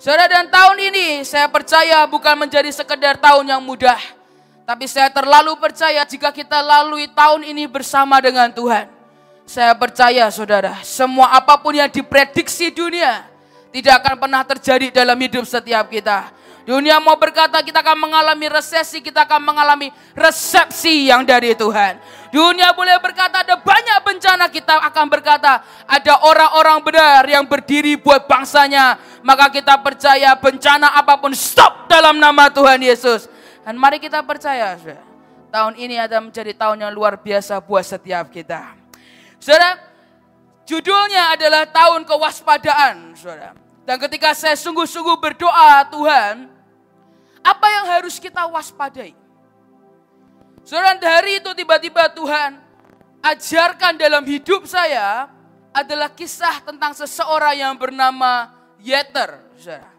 Saudara, dan tahun ini saya percaya bukan menjadi sekedar tahun yang mudah. Tapi saya terlalu percaya jika kita lalui tahun ini bersama dengan Tuhan. Saya percaya saudara, semua apapun yang diprediksi dunia tidak akan pernah terjadi dalam hidup setiap kita. Dunia mau berkata kita akan mengalami resesi, kita akan mengalami resepsi yang dari Tuhan. Dunia boleh berkata ada banyak bencana, kita akan berkata ada orang-orang benar yang berdiri buat bangsanya. Maka kita percaya bencana apapun stop dalam nama Tuhan Yesus. Dan mari kita percaya, saudara, tahun ini akan menjadi tahun yang luar biasa buat setiap kita. Saudara, judulnya adalah tahun kewaspadaan, saudara. Dan ketika saya sungguh-sungguh berdoa, Tuhan, apa yang harus kita waspadai? Saudara, dari itu tiba-tiba Tuhan ajarkan dalam hidup saya adalah kisah tentang seseorang yang bernama Yeter. Saudara,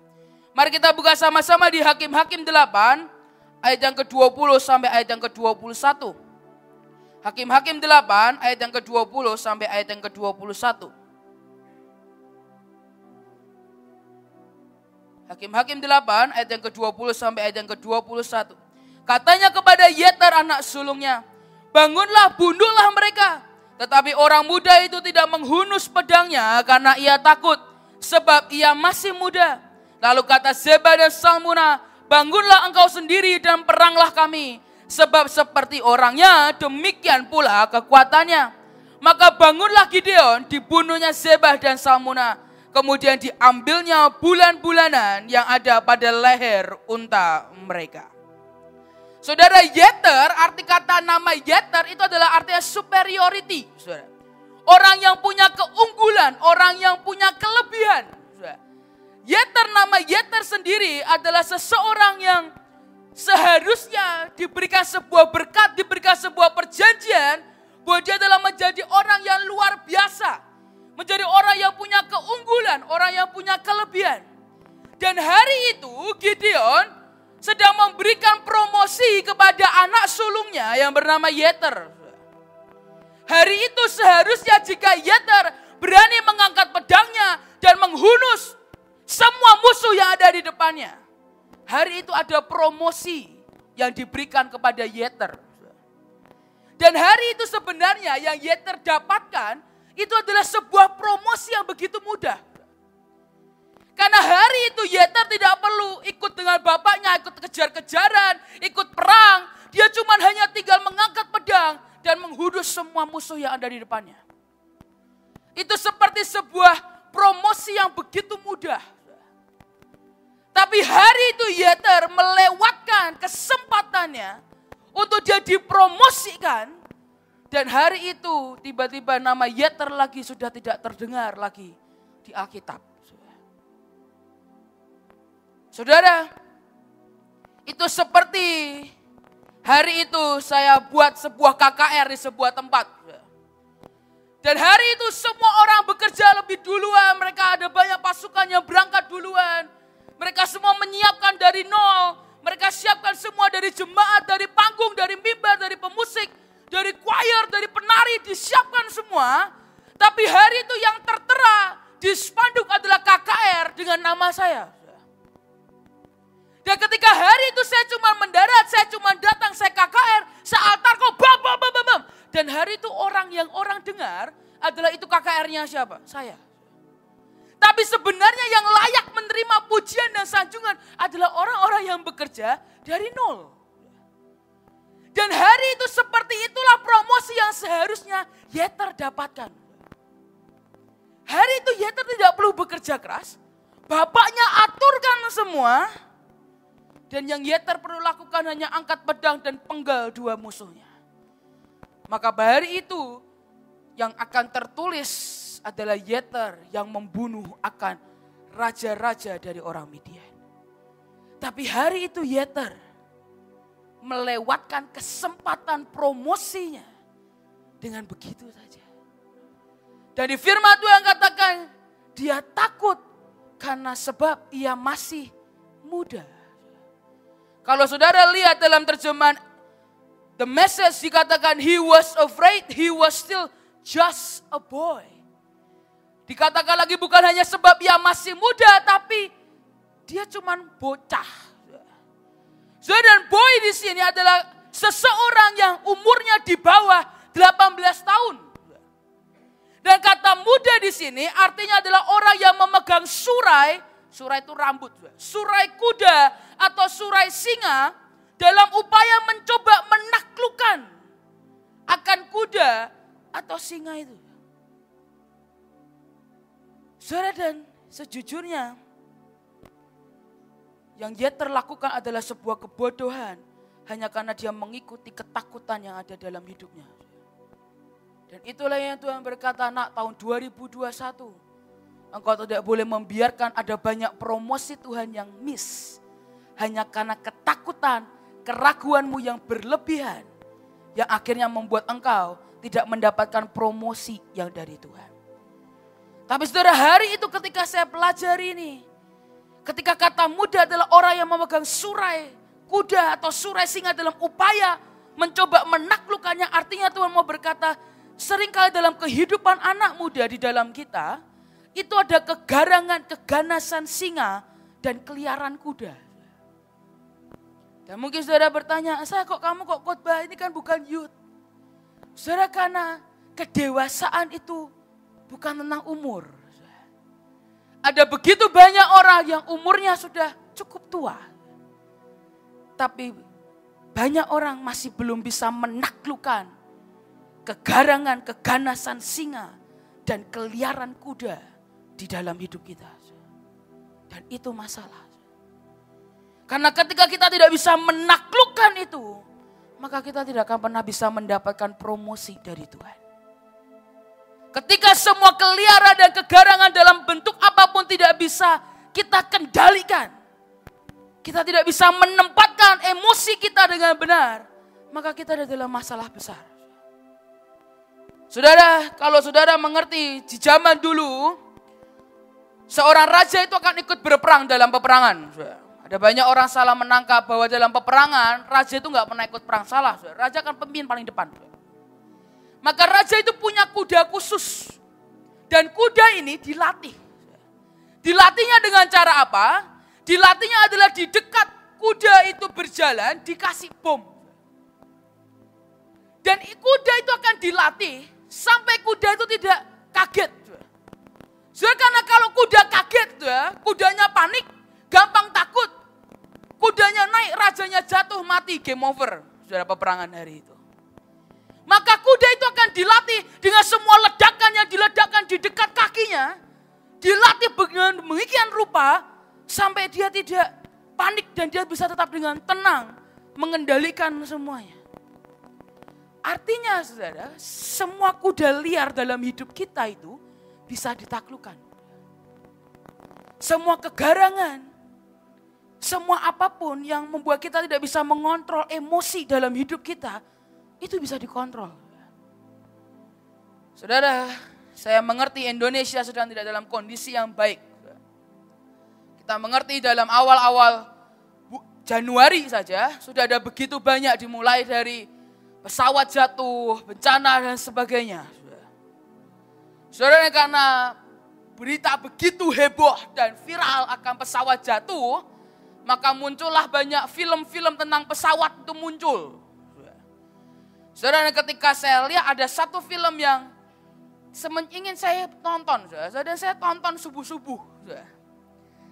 mari kita buka sama-sama di Hakim-Hakim 8 ayat yang ke-20 sampai ayat yang ke-21. Hakim-Hakim 8 ayat yang ke-20 sampai ayat yang ke-21. Hakim-Hakim 8 ayat yang ke-20 sampai ayat yang ke-21. Katanya kepada Yeter anak sulungnya, bangunlah, bunuhlah mereka. Tetapi orang muda itu tidak menghunus pedangnya karena ia takut, sebab ia masih muda. Lalu kata Zeba dan Salmuna, bangunlah engkau sendiri dan peranglah kami, sebab seperti orangnya demikian pula kekuatannya. Maka bangunlah Gideon, dibunuhnya Zeba dan Salmuna. Kemudian diambilnya bulan-bulanan yang ada pada leher unta mereka. Saudara, Yeter, arti kata nama Yeter itu adalah artinya superiority. Saudara, orang yang punya keunggulan, orang yang punya kelebihan. Saudara, Yeter, nama Yeter sendiri adalah seseorang yang seharusnya diberikan sebuah berkat, diberikan sebuah perjanjian bahwa dia adalah menjadi orang yang luar biasa. Menjadi orang yang punya keunggulan, orang yang punya kelebihan. Dan hari itu Gideon sedang memberikan promosi kepada anak sulungnya yang bernama Yeter. Hari itu seharusnya jika Yeter berani mengangkat pedangnya dan menghunus semua musuh yang ada di depannya. Hari itu ada promosi yang diberikan kepada Yeter. Dan hari itu sebenarnya yang Yeter dapatkan itu adalah sebuah promosi yang begitu mudah. Karena hari itu Yeter tidak perlu ikut dengan bapaknya, ikut kejar-kejaran, ikut perang. Dia cuma hanya tinggal mengangkat pedang dan menghunus semua musuh yang ada di depannya. Itu seperti sebuah promosi yang begitu mudah. Tapi hari itu Yeter melewatkan kesempatannya untuk dia dipromosikan. Dan hari itu tiba-tiba nama Yeter lagi sudah tidak terdengar lagi di Alkitab. Saudara, itu seperti hari itu saya buat sebuah KKR di sebuah tempat. Dan hari itu semua orang bekerja lebih duluan, mereka ada banyak pasukan yang berangkat duluan. Mereka semua menyiapkan dari nol, mereka siapkan semua dari jemaat, dari panggung, dari mimbar, dari pemusik. Dari choir, dari penari disiapkan semua. Tapi hari itu yang tertera di spanduk adalah KKR dengan nama saya. Dan ketika hari itu saya cuma mendarat, saya cuma datang, saya KKR, saya altar kok bam, bam, bam, bam. Dan hari itu orang yang orang dengar adalah itu KKR-nya siapa? Saya. Tapi sebenarnya yang layak menerima pujian dan sanjungan adalah orang-orang yang bekerja dari nol. Dan hari itu seperti itulah promosi yang seharusnya Yeter dapatkan. Hari itu Yeter tidak perlu bekerja keras. Bapaknya aturkan semua. Dan yang Yeter perlu lakukan hanya angkat pedang dan penggal dua musuhnya. Maka hari itu yang akan tertulis adalah Yeter yang membunuh akan raja-raja dari orang Midian. Tapi hari itu Yeter melewatkan kesempatan promosinya dengan begitu saja. Dan di firman Tuhan katakan dia takut karena sebab ia masih muda. Kalau saudara lihat dalam terjemahan The Message dikatakan he was afraid, he was still just a boy. Dikatakan lagi bukan hanya sebab ia masih muda, tapi dia cuman bocah. Dan boy di sini adalah seseorang yang umurnya di bawah 18 tahun. Dan kata muda di sini artinya adalah orang yang memegang surai. Surai itu rambut. Surai kuda atau surai singa dalam upaya mencoba menaklukkan akan kuda atau singa itu. Saudara, dan sejujurnya yang Yether lakukan adalah sebuah kebodohan hanya karena dia mengikuti ketakutan yang ada dalam hidupnya. Dan itulah yang Tuhan berkata, nak, tahun 2021 engkau tidak boleh membiarkan ada banyak promosi Tuhan yang miss hanya karena ketakutan, keraguanmu yang berlebihan yang akhirnya membuat engkau tidak mendapatkan promosi yang dari Tuhan. Tapi saudara, hari itu ketika saya pelajari ini, ketika kata muda adalah orang yang memegang surai kuda atau surai singa dalam upaya mencoba menaklukkannya, artinya Tuhan mau berkata, seringkali dalam kehidupan anak muda di dalam kita, itu ada kegarangan, keganasan singa dan keliaran kuda. Dan mungkin saudara bertanya, saya kok kamu kok khotbah, ini kan bukan youth. Saudara, karena kedewasaan itu bukan tentang umur. Ada begitu banyak orang yang umurnya sudah cukup tua. Tapi banyak orang masih belum bisa menaklukkan kegarangan, keganasan singa dan keliaran kuda di dalam hidup kita. Dan itu masalah. Karena ketika kita tidak bisa menaklukkan itu, maka kita tidak akan pernah bisa mendapatkan promosi dari Tuhan. Ketika semua keliaran dan kegarangan dalam bentuk apapun tidak bisa kita kendalikan, kita tidak bisa menempatkan emosi kita dengan benar, maka kita ada dalam masalah besar. Saudara, kalau saudara mengerti di zaman dulu, seorang raja itu akan ikut berperang dalam peperangan. Ada banyak orang salah menangkap bahwa dalam peperangan, raja itu nggak pernah ikut perang. Salah, raja kan pemimpin paling depan. Maka raja itu punya kuda khusus. Dan kuda ini dilatih. Dilatihnya dengan cara apa? Dilatihnya adalah di dekat kuda itu berjalan dikasih bom. Dan kuda itu akan dilatih sampai kuda itu tidak kaget. Karena kalau kuda kaget, kudanya panik, gampang takut. Kudanya naik, rajanya jatuh, mati, game over. Saudara, peperangan hari itu. Maka kuda itu akan dilatih dengan semua ledakan yang diledakkan di dekat kakinya. Dilatih dengan demikian rupa sampai dia tidak panik dan dia bisa tetap dengan tenang mengendalikan semuanya. Artinya saudara, semua kuda liar dalam hidup kita itu bisa ditaklukkan. Semua kegarangan, semua apapun yang membuat kita tidak bisa mengontrol emosi dalam hidup kita, itu bisa dikontrol. Saudara, saya mengerti Indonesia sedang tidak dalam kondisi yang baik. Kita mengerti dalam awal-awal Januari saja, sudah ada begitu banyak dimulai dari pesawat jatuh, bencana dan sebagainya. Saudara, karena berita begitu heboh dan viral akan pesawat jatuh, maka muncullah banyak film-film tentang pesawat itu muncul. Saudara, ketika saya lihat ada satu film yang ingin saya tonton, dan saya tonton subuh-subuh.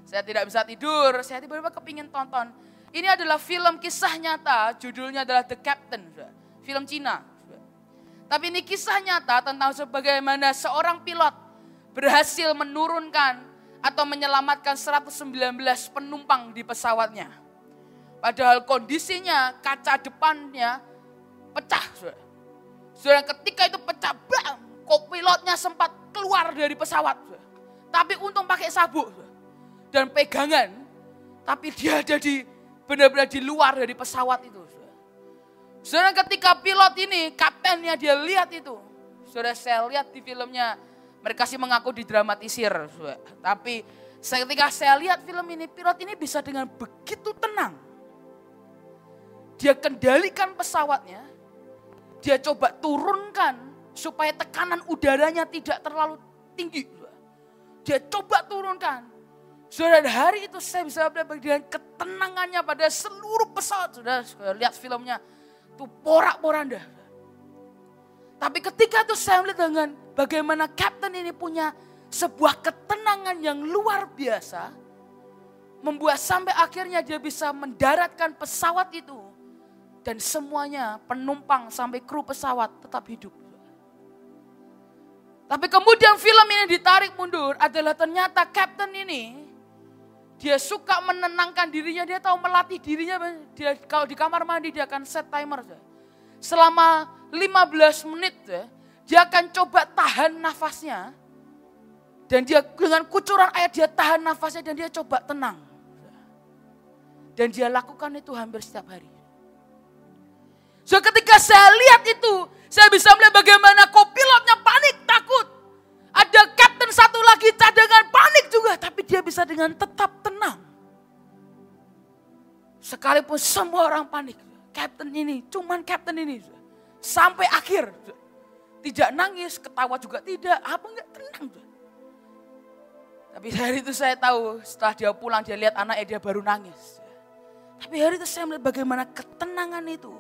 Saya tidak bisa tidur, saya tiba-tiba kepingin tonton. Ini adalah film kisah nyata, judulnya adalah The Captain, film Cina. Tapi ini kisah nyata tentang bagaimana seorang pilot berhasil menurunkan atau menyelamatkan 119 penumpang di pesawatnya. Padahal kondisinya kaca depannya pecah. Saudara, ketika itu pecah, bam, kopilotnya sempat keluar dari pesawat. Tapi untung pakai sabuk dan pegangan. Tapi dia ada benar-benar di luar dari pesawat itu. Saudara, ketika pilot ini, kaptennya dia lihat itu. Saudara, saya lihat di filmnya, mereka sih mengaku didramatisir. Saudara. Tapi ketika saya lihat film ini, pilot ini bisa dengan begitu tenang. Dia kendalikan pesawatnya. Dia coba turunkan supaya tekanan udaranya tidak terlalu tinggi. Dia coba turunkan Saudara, hari itu saya bisa melihat bagian ketenangannya pada seluruh pesawat. Saudara lihat filmnya, itu porak-poranda. Tapi ketika itu saya melihat dengan bagaimana kapten ini punya sebuah ketenangan yang luar biasa. Membuat sampai akhirnya dia bisa mendaratkan pesawat itu. Dan semuanya penumpang sampai kru pesawat tetap hidup. Tapi kemudian film ini ditarik mundur adalah ternyata kapten ini. Dia suka menenangkan dirinya, dia tahu melatih dirinya. Dia, kalau di kamar mandi dia akan set timer. Selama 15 menit dia akan coba tahan nafasnya. Dan dia dengan kucuran air dia tahan nafasnya dan dia coba tenang. Dan dia lakukan itu hampir setiap hari. So ketika saya lihat itu, saya bisa melihat bagaimana kopilotnya panik, takut. Ada kapten satu lagi cadangan panik juga, tapi dia bisa dengan tetap tenang. Sekalipun semua orang panik, kapten ini, cuman kapten ini. Sampai akhir, tidak nangis, ketawa juga tidak, apa enggak, tenang. Tapi hari itu saya tahu, setelah dia pulang, dia lihat anaknya, dia baru nangis. Tapi hari itu saya melihat bagaimana ketenangan itu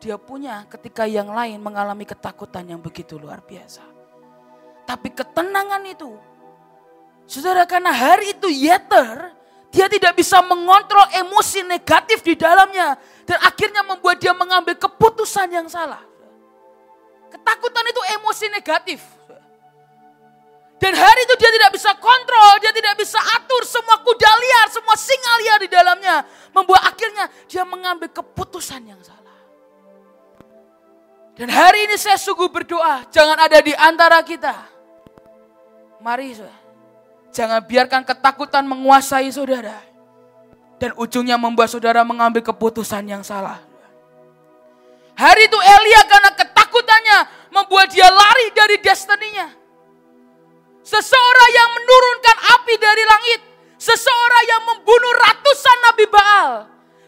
dia punya ketika yang lain mengalami ketakutan yang begitu luar biasa. Tapi ketenangan itu, saudara, karena hari itu Yeter, dia tidak bisa mengontrol emosi negatif di dalamnya. Dan akhirnya membuat dia mengambil keputusan yang salah. Ketakutan itu emosi negatif. Dan hari itu dia tidak bisa kontrol, dia tidak bisa atur semua kuda liar, semua singa liar di dalamnya. Membuat akhirnya dia mengambil keputusan yang salah. Dan hari ini saya sungguh berdoa, jangan ada di antara kita. Mari saudara, jangan biarkan ketakutan menguasai saudara. Dan ujungnya membuat saudara mengambil keputusan yang salah. Hari itu Elia karena ketakutannya membuat dia lari dari destininya. Seseorang yang menurunkan api dari langit. Seseorang yang membunuh ratusan Nabi Baal.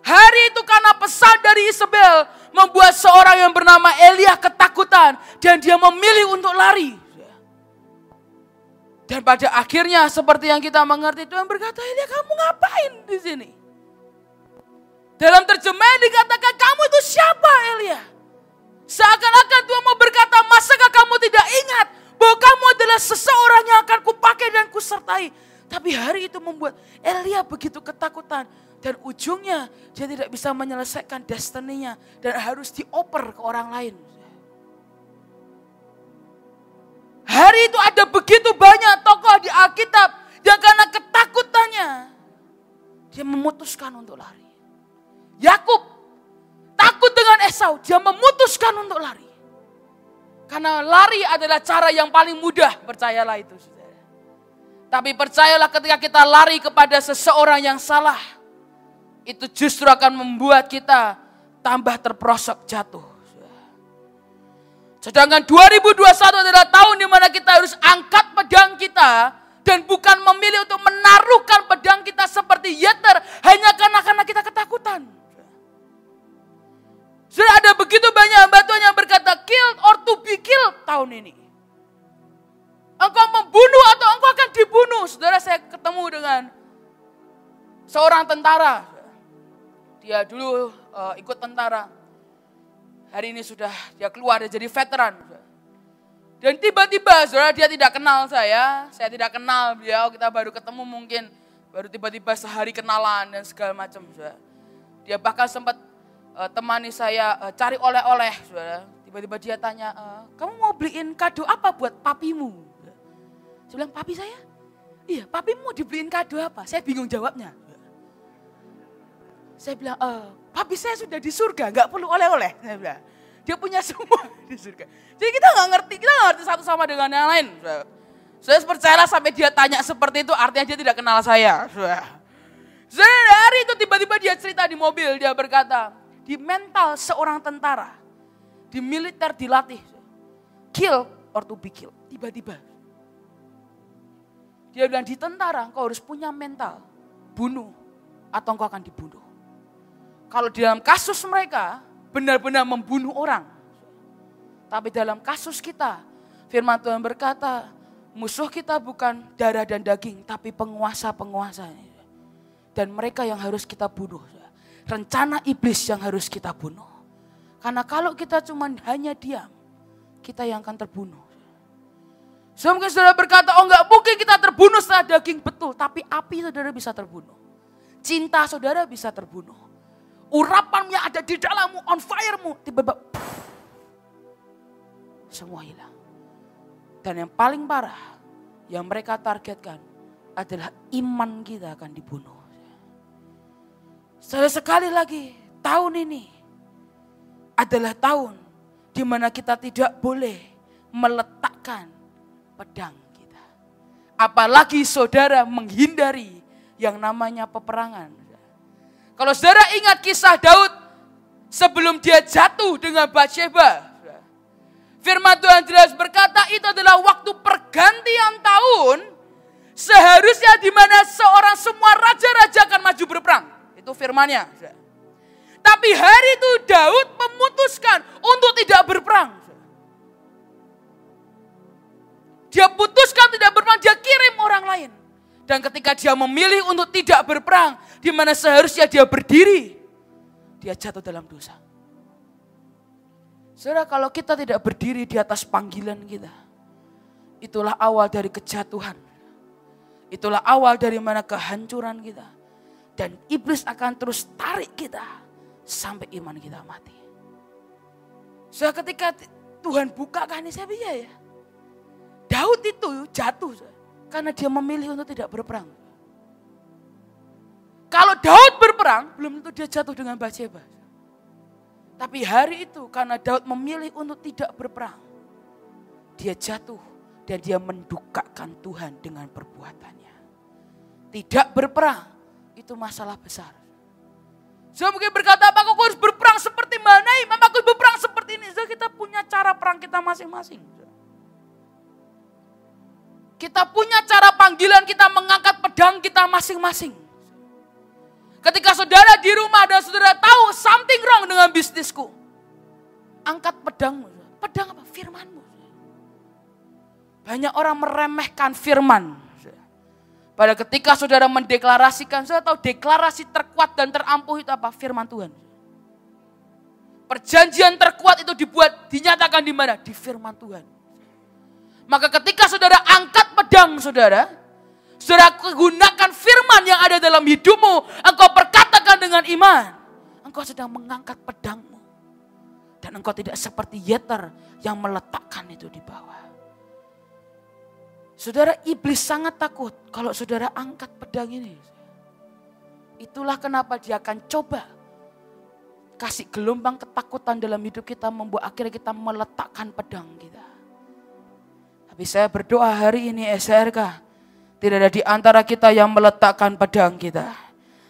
Hari itu karena pesan dari Isabel membuat seorang yang bernama Elia ketakutan. Dan dia memilih untuk lari. Dan pada akhirnya seperti yang kita mengerti, Tuhan berkata, Elia kamu ngapain di sini? Dalam terjemahan dikatakan, kamu itu siapa Elia? Seakan-akan Tuhan mau berkata, masakah kamu tidak ingat bahwa kamu adalah seseorang yang akan kupakai dan kusertai. Tapi hari itu membuat Elia begitu ketakutan. Dan ujungnya dia tidak bisa menyelesaikan destininya. Dan harus dioper ke orang lain. Hari itu ada begitu banyak tokoh di Alkitab. Yang karena ketakutannya dia memutuskan untuk lari. Yakub takut dengan Esau. Dia memutuskan untuk lari. Karena lari adalah cara yang paling mudah. Percayalah itu. Tapi percayalah ketika kita lari kepada seseorang yang salah. Itu justru akan membuat kita tambah terperosok jatuh. Sedangkan 2021 adalah tahun di mana kita harus angkat pedang kita. Dan bukan memilih untuk menaruhkan pedang kita seperti Yeter. Hanya karena kita ketakutan. Sudah ada begitu banyak hamba Tuhan yang berkata killed or to be killed tahun ini. Engkau membunuh atau engkau akan dibunuh. Saudara, saya ketemu dengan seorang tentara. Dia dulu ikut tentara. Hari ini sudah dia keluar, dia jadi veteran. Dan tiba-tiba saudara dia tidak kenal saya tidak kenal beliau, kita baru ketemu mungkin. Baru tiba-tiba sehari kenalan dan segala macam. Saudara. Dia bahkan sempat temani saya cari oleh-oleh. Saudara. Tiba-tiba dia tanya, kamu mau beliin kado apa buat papimu? Saya bilang, papi saya? Iya, papimu mau dibeliin kado apa? Saya bingung jawabnya. Saya bilang, papi saya sudah di surga, gak perlu oleh-oleh. Saya bilang, dia punya semua di surga. Jadi kita gak ngerti satu sama dengan yang lain. Saya percayalah sampai dia tanya seperti itu, artinya dia tidak kenal saya. Hari itu tiba-tiba dia cerita di mobil, dia berkata, di mental seorang tentara, di militer dilatih, kill or to be killed, tiba-tiba. Dia bilang di tentara engkau harus punya mental, bunuh atau engkau akan dibunuh. Kalau di dalam kasus mereka benar-benar membunuh orang. Tapi dalam kasus kita, firman Tuhan berkata, Musuh kita bukan darah dan daging, tapi penguasa-penguasa. Dan mereka yang harus kita bunuh. Rencana iblis yang harus kita bunuh. Karena kalau kita cuma hanya diam, kita yang akan terbunuh. So, mungkin saudara berkata, oh enggak mungkin kita terbunuh setelah daging. Betul, tapi api saudara bisa terbunuh. Cinta saudara bisa terbunuh. Urapan yang ada di dalammu, on fire-mu, tiba-tiba semua hilang. Dan yang paling parah, yang mereka targetkan adalah iman kita akan dibunuh. Sekali lagi, tahun ini adalah tahun di mana kita tidak boleh meletakkan pedang kita. Apalagi saudara menghindari yang namanya peperangan. Kalau saudara ingat kisah Daud sebelum dia jatuh dengan Batsheba, firman Tuhan jelas berkata itu adalah waktu pergantian tahun, seharusnya di mana semua raja-raja akan maju berperang. Itu firmannya. Tapi hari itu Daud memutuskan untuk tidak berperang. Dia putuskan tidak berperang, dia kirim orang lain. Dan ketika dia memilih untuk tidak berperang, di mana seharusnya dia berdiri, dia jatuh dalam dosa. Saudara, kalau kita tidak berdiri di atas panggilan kita, itulah awal dari kejatuhan. Itulah awal dari mana kehancuran kita. Dan iblis akan terus tarik kita sampai iman kita mati. Saudara, ketika Tuhan bukakan ini, saya pikir ya, Daud itu jatuh karena dia memilih untuk tidak berperang. Kalau Daud berperang, belum tentu dia jatuh dengan Batsheba. Tapi hari itu karena Daud memilih untuk tidak berperang, dia jatuh dan dia mendukakan Tuhan dengan perbuatannya. Tidak berperang itu masalah besar. Saya mungkin berkata, apa aku harus berperang seperti mana? Mama aku berperang seperti ini. So, kita punya cara perang kita masing-masing. Kita punya cara panggilan kita mengangkat pedang kita masing-masing. Ketika saudara di rumah dan saudara tahu something wrong dengan bisnisku, angkat pedangmu. Pedang apa? Firmanmu. Banyak orang meremehkan firman. Pada ketika saudara mendeklarasikan, saudara tahu deklarasi terkuat dan terampuh itu apa? Firman Tuhan. Perjanjian terkuat itu dinyatakan di mana? Di firman Tuhan. Maka ketika saudara angkat pedang saudara gunakan firman yang ada dalam hidupmu, engkau perkatakan dengan iman, engkau sedang mengangkat pedangmu. Dan engkau tidak seperti Yeter yang meletakkan itu di bawah. Saudara, iblis sangat takut kalau saudara angkat pedang ini. Itulah kenapa dia akan coba kasih gelombang ketakutan dalam hidup kita, membuat akhirnya kita meletakkan pedang kita. Tapi saya berdoa hari ini SRK, tidak ada di antara kita yang meletakkan pedang kita.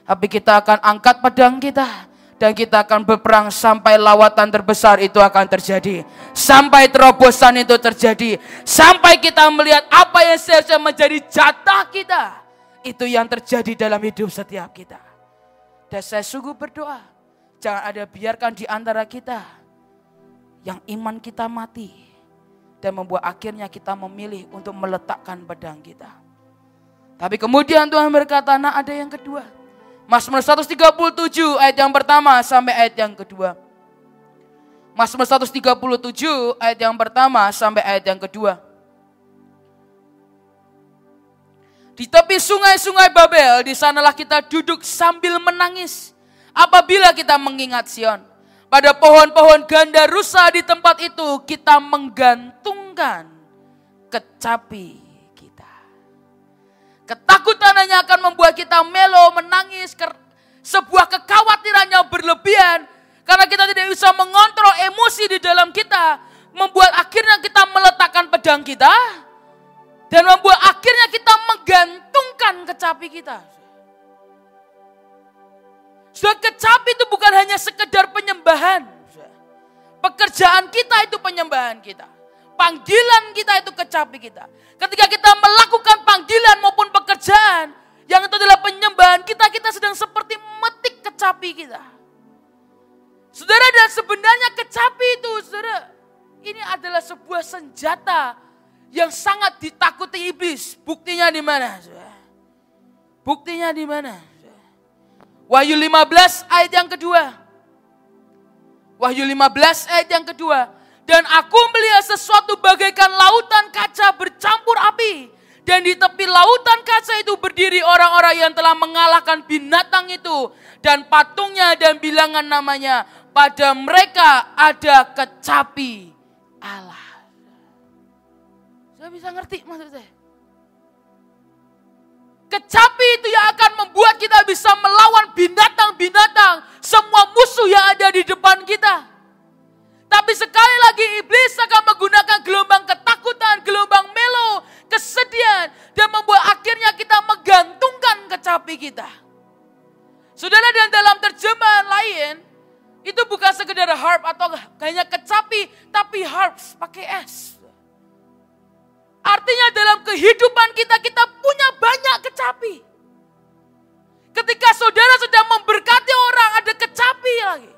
Tapi kita akan angkat pedang kita. Dan kita akan berperang sampai lawatan terbesar itu akan terjadi. Sampai terobosan itu terjadi. Sampai kita melihat apa yang seharusnya menjadi jatah kita. Itu yang terjadi dalam hidup setiap kita. Dan saya sungguh berdoa, jangan ada biarkan di antara kita yang iman kita mati. Dan membuat akhirnya kita memilih untuk meletakkan pedang kita. Tapi kemudian Tuhan berkata, nah ada yang kedua. Mazmur 137 ayat yang pertama sampai ayat yang kedua. Mazmur 137 ayat yang pertama sampai ayat yang kedua. Di tepi sungai-sungai Babel, di sanalah kita duduk sambil menangis. Apabila kita mengingat Sion. Pada pohon-pohon ganda rusa di tempat itu kita menggantungkan kecapi. Ketakutan hanya akan membuat kita melo, menangis, sebuah kekhawatiran yang berlebihan. Karena kita tidak bisa mengontrol emosi di dalam kita. Membuat akhirnya kita meletakkan pedang kita. Dan membuat akhirnya kita menggantungkan kecapi kita. So, kecapi itu bukan hanya sekedar penyembahan. Pekerjaan kita itu penyembahan kita. Panggilan kita itu kecapi kita. Ketika kita melakukan panggilan maupun pekerjaan, yang itu adalah penyembahan kita, kita sedang seperti memetik kecapi kita. Saudara, dan sebenarnya kecapi itu, saudara, ini adalah sebuah senjata yang sangat ditakuti iblis. Buktinya di mana? Buktinya di mana? Wahyu 15 ayat yang kedua. Wahyu 15 ayat yang kedua. Dan aku melihat sesuatu bagaikan lautan kaca bercampur api. Dan di tepi lautan kaca itu berdiri orang-orang yang telah mengalahkan binatang itu. Dan patungnya dan bilangan namanya. Pada mereka ada kecapi Allah. Saya bisa ngerti maksud saya. Kecapi itu yang akan membuat kita bisa melawan binatang-binatang. Semua musuh yang ada di depan kita. Tapi sekali lagi iblis akan menggunakan gelombang ketakutan, gelombang melo, kesedihan. Dan membuat akhirnya kita menggantungkan kecapi kita. Saudara, dan dalam terjemahan lain, itu bukan sekedar harp atau hanya kecapi, tapi harps pakai S. Artinya dalam kehidupan kita punya banyak kecapi. Ketika saudara sedang memberkati orang, ada kecapi lagi.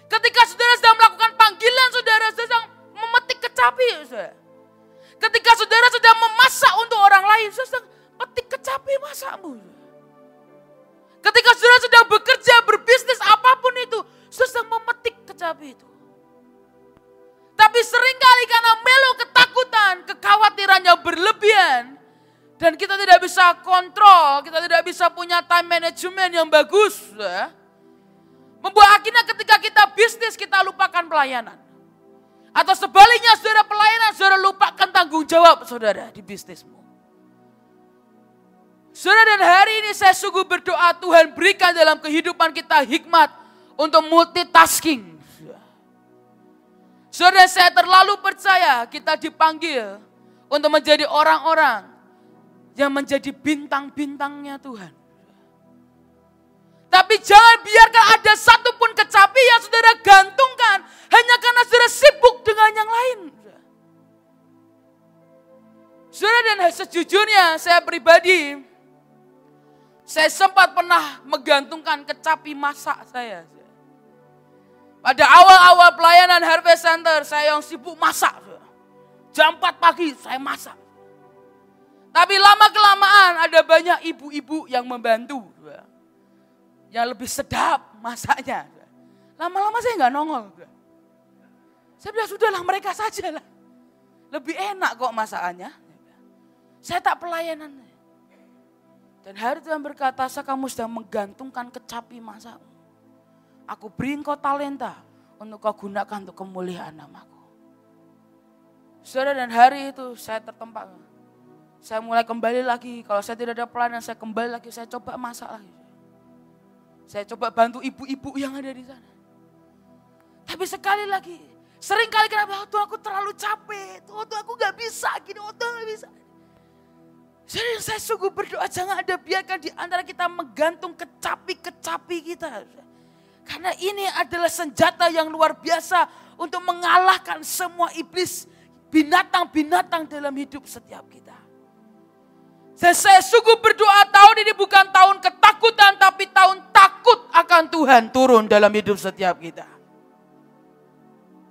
Ketika saudara sedang melakukan panggilan, saudara sedang memetik kecapi. Ketika saudara sedang memasak untuk orang lain, saudara sedang petik kecapi masakmu. Ketika saudara sedang bekerja, berbisnis, apapun itu, saudara sedang memetik kecapi itu. Tapi seringkali karena melo ketakutan, kekhawatiran yang berlebihan, dan kita tidak bisa kontrol, kita tidak bisa punya time management yang bagus, membuat akhirnya ketika kita bisnis, kita lupakan pelayanan. Atau sebaliknya, saudara pelayanan, saudara lupakan tanggung jawab saudara di bisnismu. Saudara, dan hari ini saya sungguh berdoa Tuhan berikan dalam kehidupan kita hikmat untuk multitasking. Saudara, saya terlalu percaya kita dipanggil untuk menjadi orang-orang yang menjadi bintang-bintangnya Tuhan. Tapi jangan biarkan ada satupun kecapi yang saudara gantungkan hanya karena saudara sibuk dengan yang lain. Saudara, dan sejujurnya saya pribadi, saya sempat pernah menggantungkan kecapi masak saya. Pada awal-awal pelayanan Harvest Center, saya yang sibuk masak. Jam 4 pagi saya masak. Tapi lama-kelamaan ada banyak ibu-ibu yang membantu. Yang lebih sedap masaknya. Lama-lama saya nggak nongol. Saya bilang, sudahlah mereka saja lah. Lebih enak kok masakannya. Saya tak pelayanan. Dan hari Tuhan berkata, kamu sedang menggantungkan kecapi masakmu. Aku beri engkau talenta untuk kau gunakan untuk kemuliaan namaku. Saudara, dan hari itu saya tertempat. Saya mulai kembali lagi. Kalau saya tidak ada pelayanan, saya kembali lagi. Saya coba masak lagi. Saya coba bantu ibu-ibu yang ada di sana. Tapi sekali lagi, sering kali kenapa? Tuh aku terlalu capek. Tuh aku gak bisa gini. Tuh gak bisa. Jadi saya sungguh berdoa jangan ada biarkan di antara kita menggantung kecapi-kecapi kita. Karena ini adalah senjata yang luar biasa untuk mengalahkan semua iblis, binatang-binatang dalam hidup setiap kita. Dan saya sungguh berdoa tahun ini bukan tahun ketakutan, tapi tahun takut akan Tuhan turun dalam hidup setiap kita.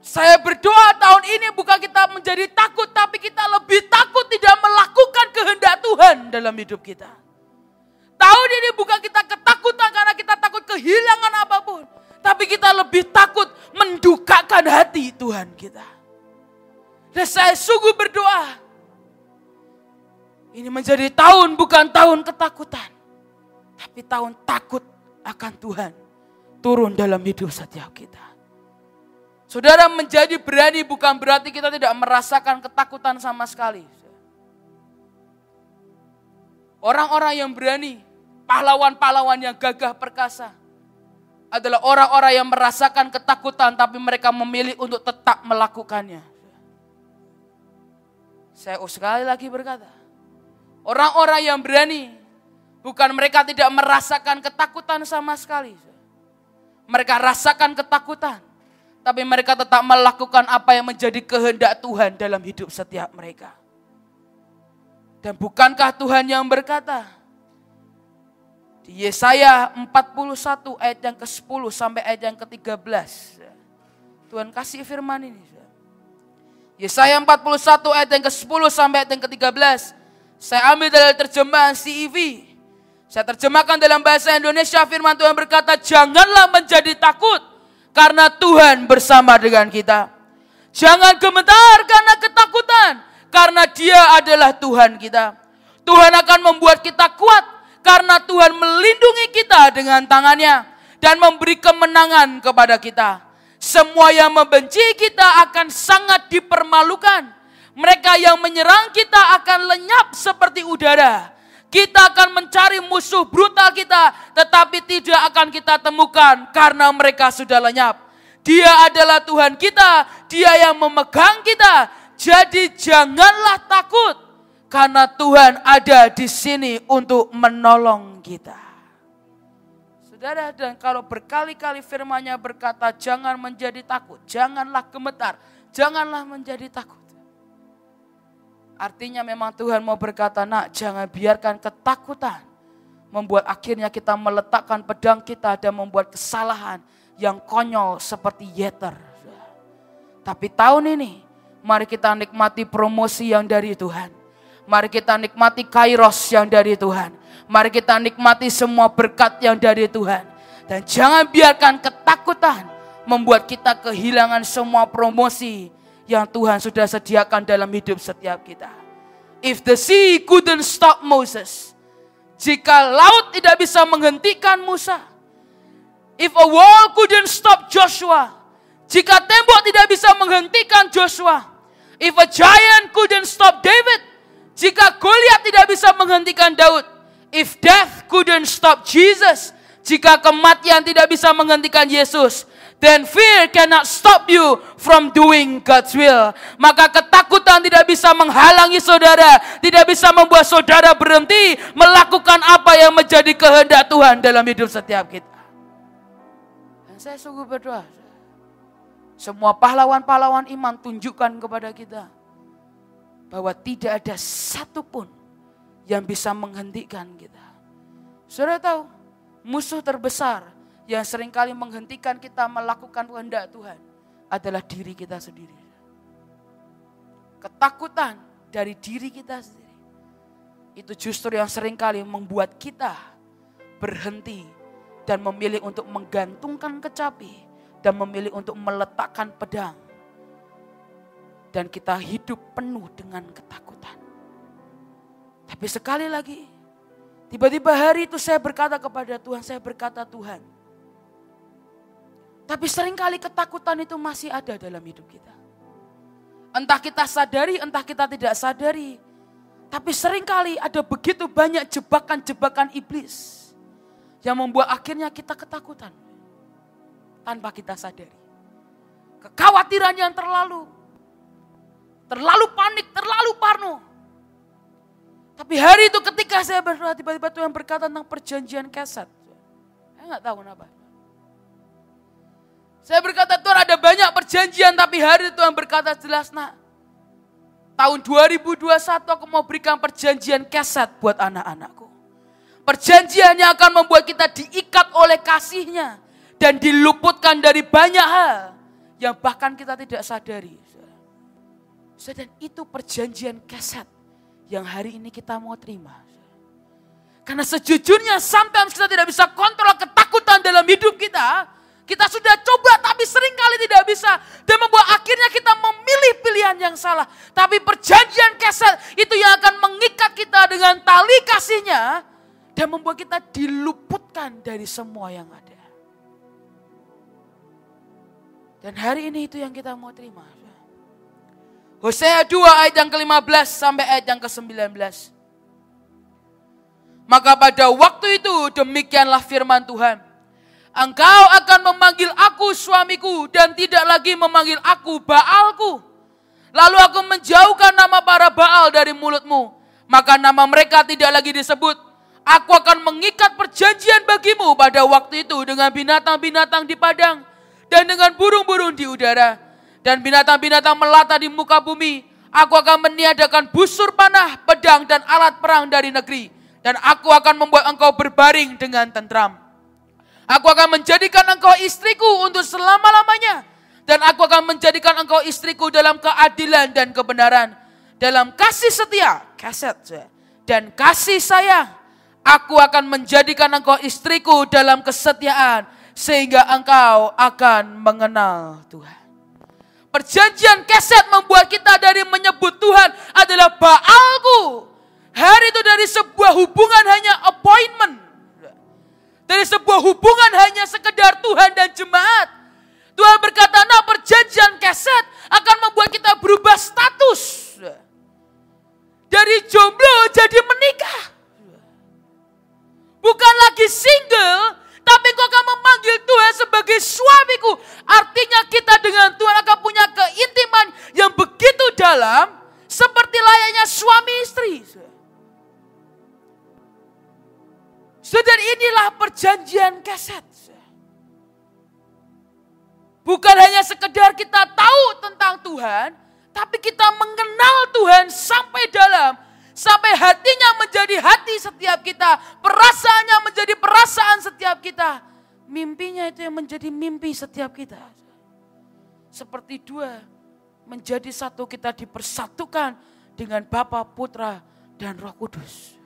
Saya berdoa tahun ini bukan kita menjadi takut, tapi kita lebih takut tidak melakukan kehendak Tuhan dalam hidup kita. Tahun ini bukan kita ketakutan karena kita takut kehilangan apapun. Tapi kita lebih takut mendukakan hati Tuhan kita. Dan saya sungguh berdoa. Ini menjadi tahun bukan tahun ketakutan. Tapi tahun takut akan Tuhan. Turun dalam hidup setiap kita. Saudara, menjadi berani bukan berarti kita tidak merasakan ketakutan sama sekali. Orang-orang yang berani, pahlawan-pahlawan yang gagah perkasa adalah orang-orang yang merasakan ketakutan tapi mereka memilih untuk tetap melakukannya. Saya sekali lagi berkata, orang-orang yang berani bukan mereka tidak merasakan ketakutan sama sekali. Mereka rasakan ketakutan, tapi mereka tetap melakukan apa yang menjadi kehendak Tuhan dalam hidup setiap mereka. Dan bukankah Tuhan yang berkata di Yesaya 41 ayat yang ke-10 sampai ayat yang ke-13. Tuhan kasih firman ini. Yesaya 41 ayat yang ke-10 sampai ayat yang ke-13. Saya ambil dari terjemahan CEV. Saya terjemahkan dalam bahasa Indonesia, firman Tuhan berkata, janganlah menjadi takut karena Tuhan bersama dengan kita. Jangan gemetar karena ketakutan, karena Dia adalah Tuhan kita. Tuhan akan membuat kita kuat karena Tuhan melindungi kita dengan tangannya dan memberi kemenangan kepada kita. Semua yang membenci kita akan sangat dipermalukan. Mereka yang menyerang kita akan lenyap seperti udara. Kita akan mencari musuh brutal kita, tetapi tidak akan kita temukan karena mereka sudah lenyap. Dia adalah Tuhan kita, Dia yang memegang kita. Jadi janganlah takut, karena Tuhan ada di sini untuk menolong kita. Saudara, dan kalau berkali-kali firman-Nya berkata, jangan menjadi takut, janganlah gemetar, janganlah menjadi takut. Artinya memang Tuhan mau berkata, nak, jangan biarkan ketakutan membuat akhirnya kita meletakkan pedang kita dan membuat kesalahan yang konyol seperti Yeter. Tapi tahun ini, mari kita nikmati promosi yang dari Tuhan. Mari kita nikmati kairos yang dari Tuhan. Mari kita nikmati semua berkat yang dari Tuhan. Dan jangan biarkan ketakutan membuat kita kehilangan semua promosi yang Tuhan sudah sediakan dalam hidup setiap kita. If the sea couldn't stop Moses, jika laut tidak bisa menghentikan Musa, if a wall couldn't stop Joshua, jika tembok tidak bisa menghentikan Joshua, if a giant couldn't stop David, jika Goliat tidak bisa menghentikan Daud, if death couldn't stop Jesus, jika kematian tidak bisa menghentikan Yesus, then fear cannot stop you from doing God's will. Maka ketakutan tidak bisa menghalangi saudara, tidak bisa membuat saudara berhenti melakukan apa yang menjadi kehendak Tuhan dalam hidup setiap kita. Dan saya sungguh berdoa, semua pahlawan-pahlawan iman tunjukkan kepada kita bahwa tidak ada satupun yang bisa menghentikan kita. Saudara tahu, musuh terbesar yang seringkali menghentikan kita melakukan kehendak Tuhan adalah diri kita sendiri. Ketakutan dari diri kita sendiri. Itu justru yang seringkali membuat kita berhenti dan memilih untuk menggantungkan kecapi dan memilih untuk meletakkan pedang. Dan kita hidup penuh dengan ketakutan. Tapi sekali lagi, tiba-tiba hari itu saya berkata kepada Tuhan, Tuhan, tapi seringkali ketakutan itu masih ada dalam hidup kita. Entah kita sadari, entah kita tidak sadari. Tapi seringkali ada begitu banyak jebakan-jebakan iblis yang membuat akhirnya kita ketakutan tanpa kita sadari. Kekhawatiran yang terlalu panik, terlalu parno. Tapi hari itu ketika saya berdoa, tiba-tiba Tuhan berkata tentang perjanjian Kesed. Saya nggak tahu kenapa. Saya berkata, Tuhan ada banyak perjanjian, tapi hari itu Tuhan berkata jelas, nak, tahun 2021 aku mau berikan perjanjian Kesed buat anak-anakku. Perjanjian yang akan membuat kita diikat oleh kasih-Nya dan diluputkan dari banyak hal yang bahkan kita tidak sadari. Dan itu perjanjian Kesed yang hari ini kita mau terima. Karena sejujurnya sometimes kita tidak bisa kontrol ketakutan dalam hidup kita. Kita sudah coba tapi seringkali tidak bisa. Dan membuat akhirnya kita memilih pilihan yang salah. Tapi perjanjian Kesed itu yang akan mengikat kita dengan tali kasih-Nya. Dan membuat kita diluputkan dari semua yang ada. Dan hari ini itu yang kita mau terima. Hosea 2 ayat yang ke-15 sampai ayat yang ke-19. Maka pada waktu itu demikianlah firman Tuhan. Engkau akan memanggil aku suamiku dan tidak lagi memanggil aku Baalku. Lalu aku menjauhkan nama para Baal dari mulutmu. Maka nama mereka tidak lagi disebut. Aku akan mengikat perjanjian bagimu pada waktu itu dengan binatang-binatang di padang. Dan dengan burung-burung di udara. Dan binatang-binatang melata di muka bumi. Aku akan meniadakan busur panah, pedang dan alat perang dari negeri. Dan aku akan membuat engkau berbaring dengan tentram. Aku akan menjadikan engkau istriku untuk selama-lamanya. Dan aku akan menjadikan engkau istriku dalam keadilan dan kebenaran. Dalam kasih setia, keset, dan kasih sayang. Aku akan menjadikan engkau istriku dalam kesetiaan. Sehingga engkau akan mengenal Tuhan. Perjanjian keset membuat kita dari menyebut Tuhan adalah Baalku. Hari itu dari sebuah hubungan hanya appointment. Dari sebuah hubungan hanya sekedar Tuhan dan jemaat. Tuhan berkata, nah perjanjian keset akan membuat kita berubah status. Dari jomblo jadi menikah. Bukan lagi single, tapi kau akan memanggil Tuhan sebagai suamiku. Artinya kita dengan Tuhan akan punya keintiman yang begitu dalam. Seperti layaknya suami istri. Saudara, inilah perjanjian keset. Bukan hanya sekedar kita tahu tentang Tuhan, tapi kita mengenal Tuhan sampai dalam. Sampai hatinya menjadi hati setiap kita. Perasaannya menjadi perasaan setiap kita. Mimpinya itu yang menjadi mimpi setiap kita. Seperti dua menjadi satu, kita dipersatukan dengan Bapa, Putra, dan Roh Kudus.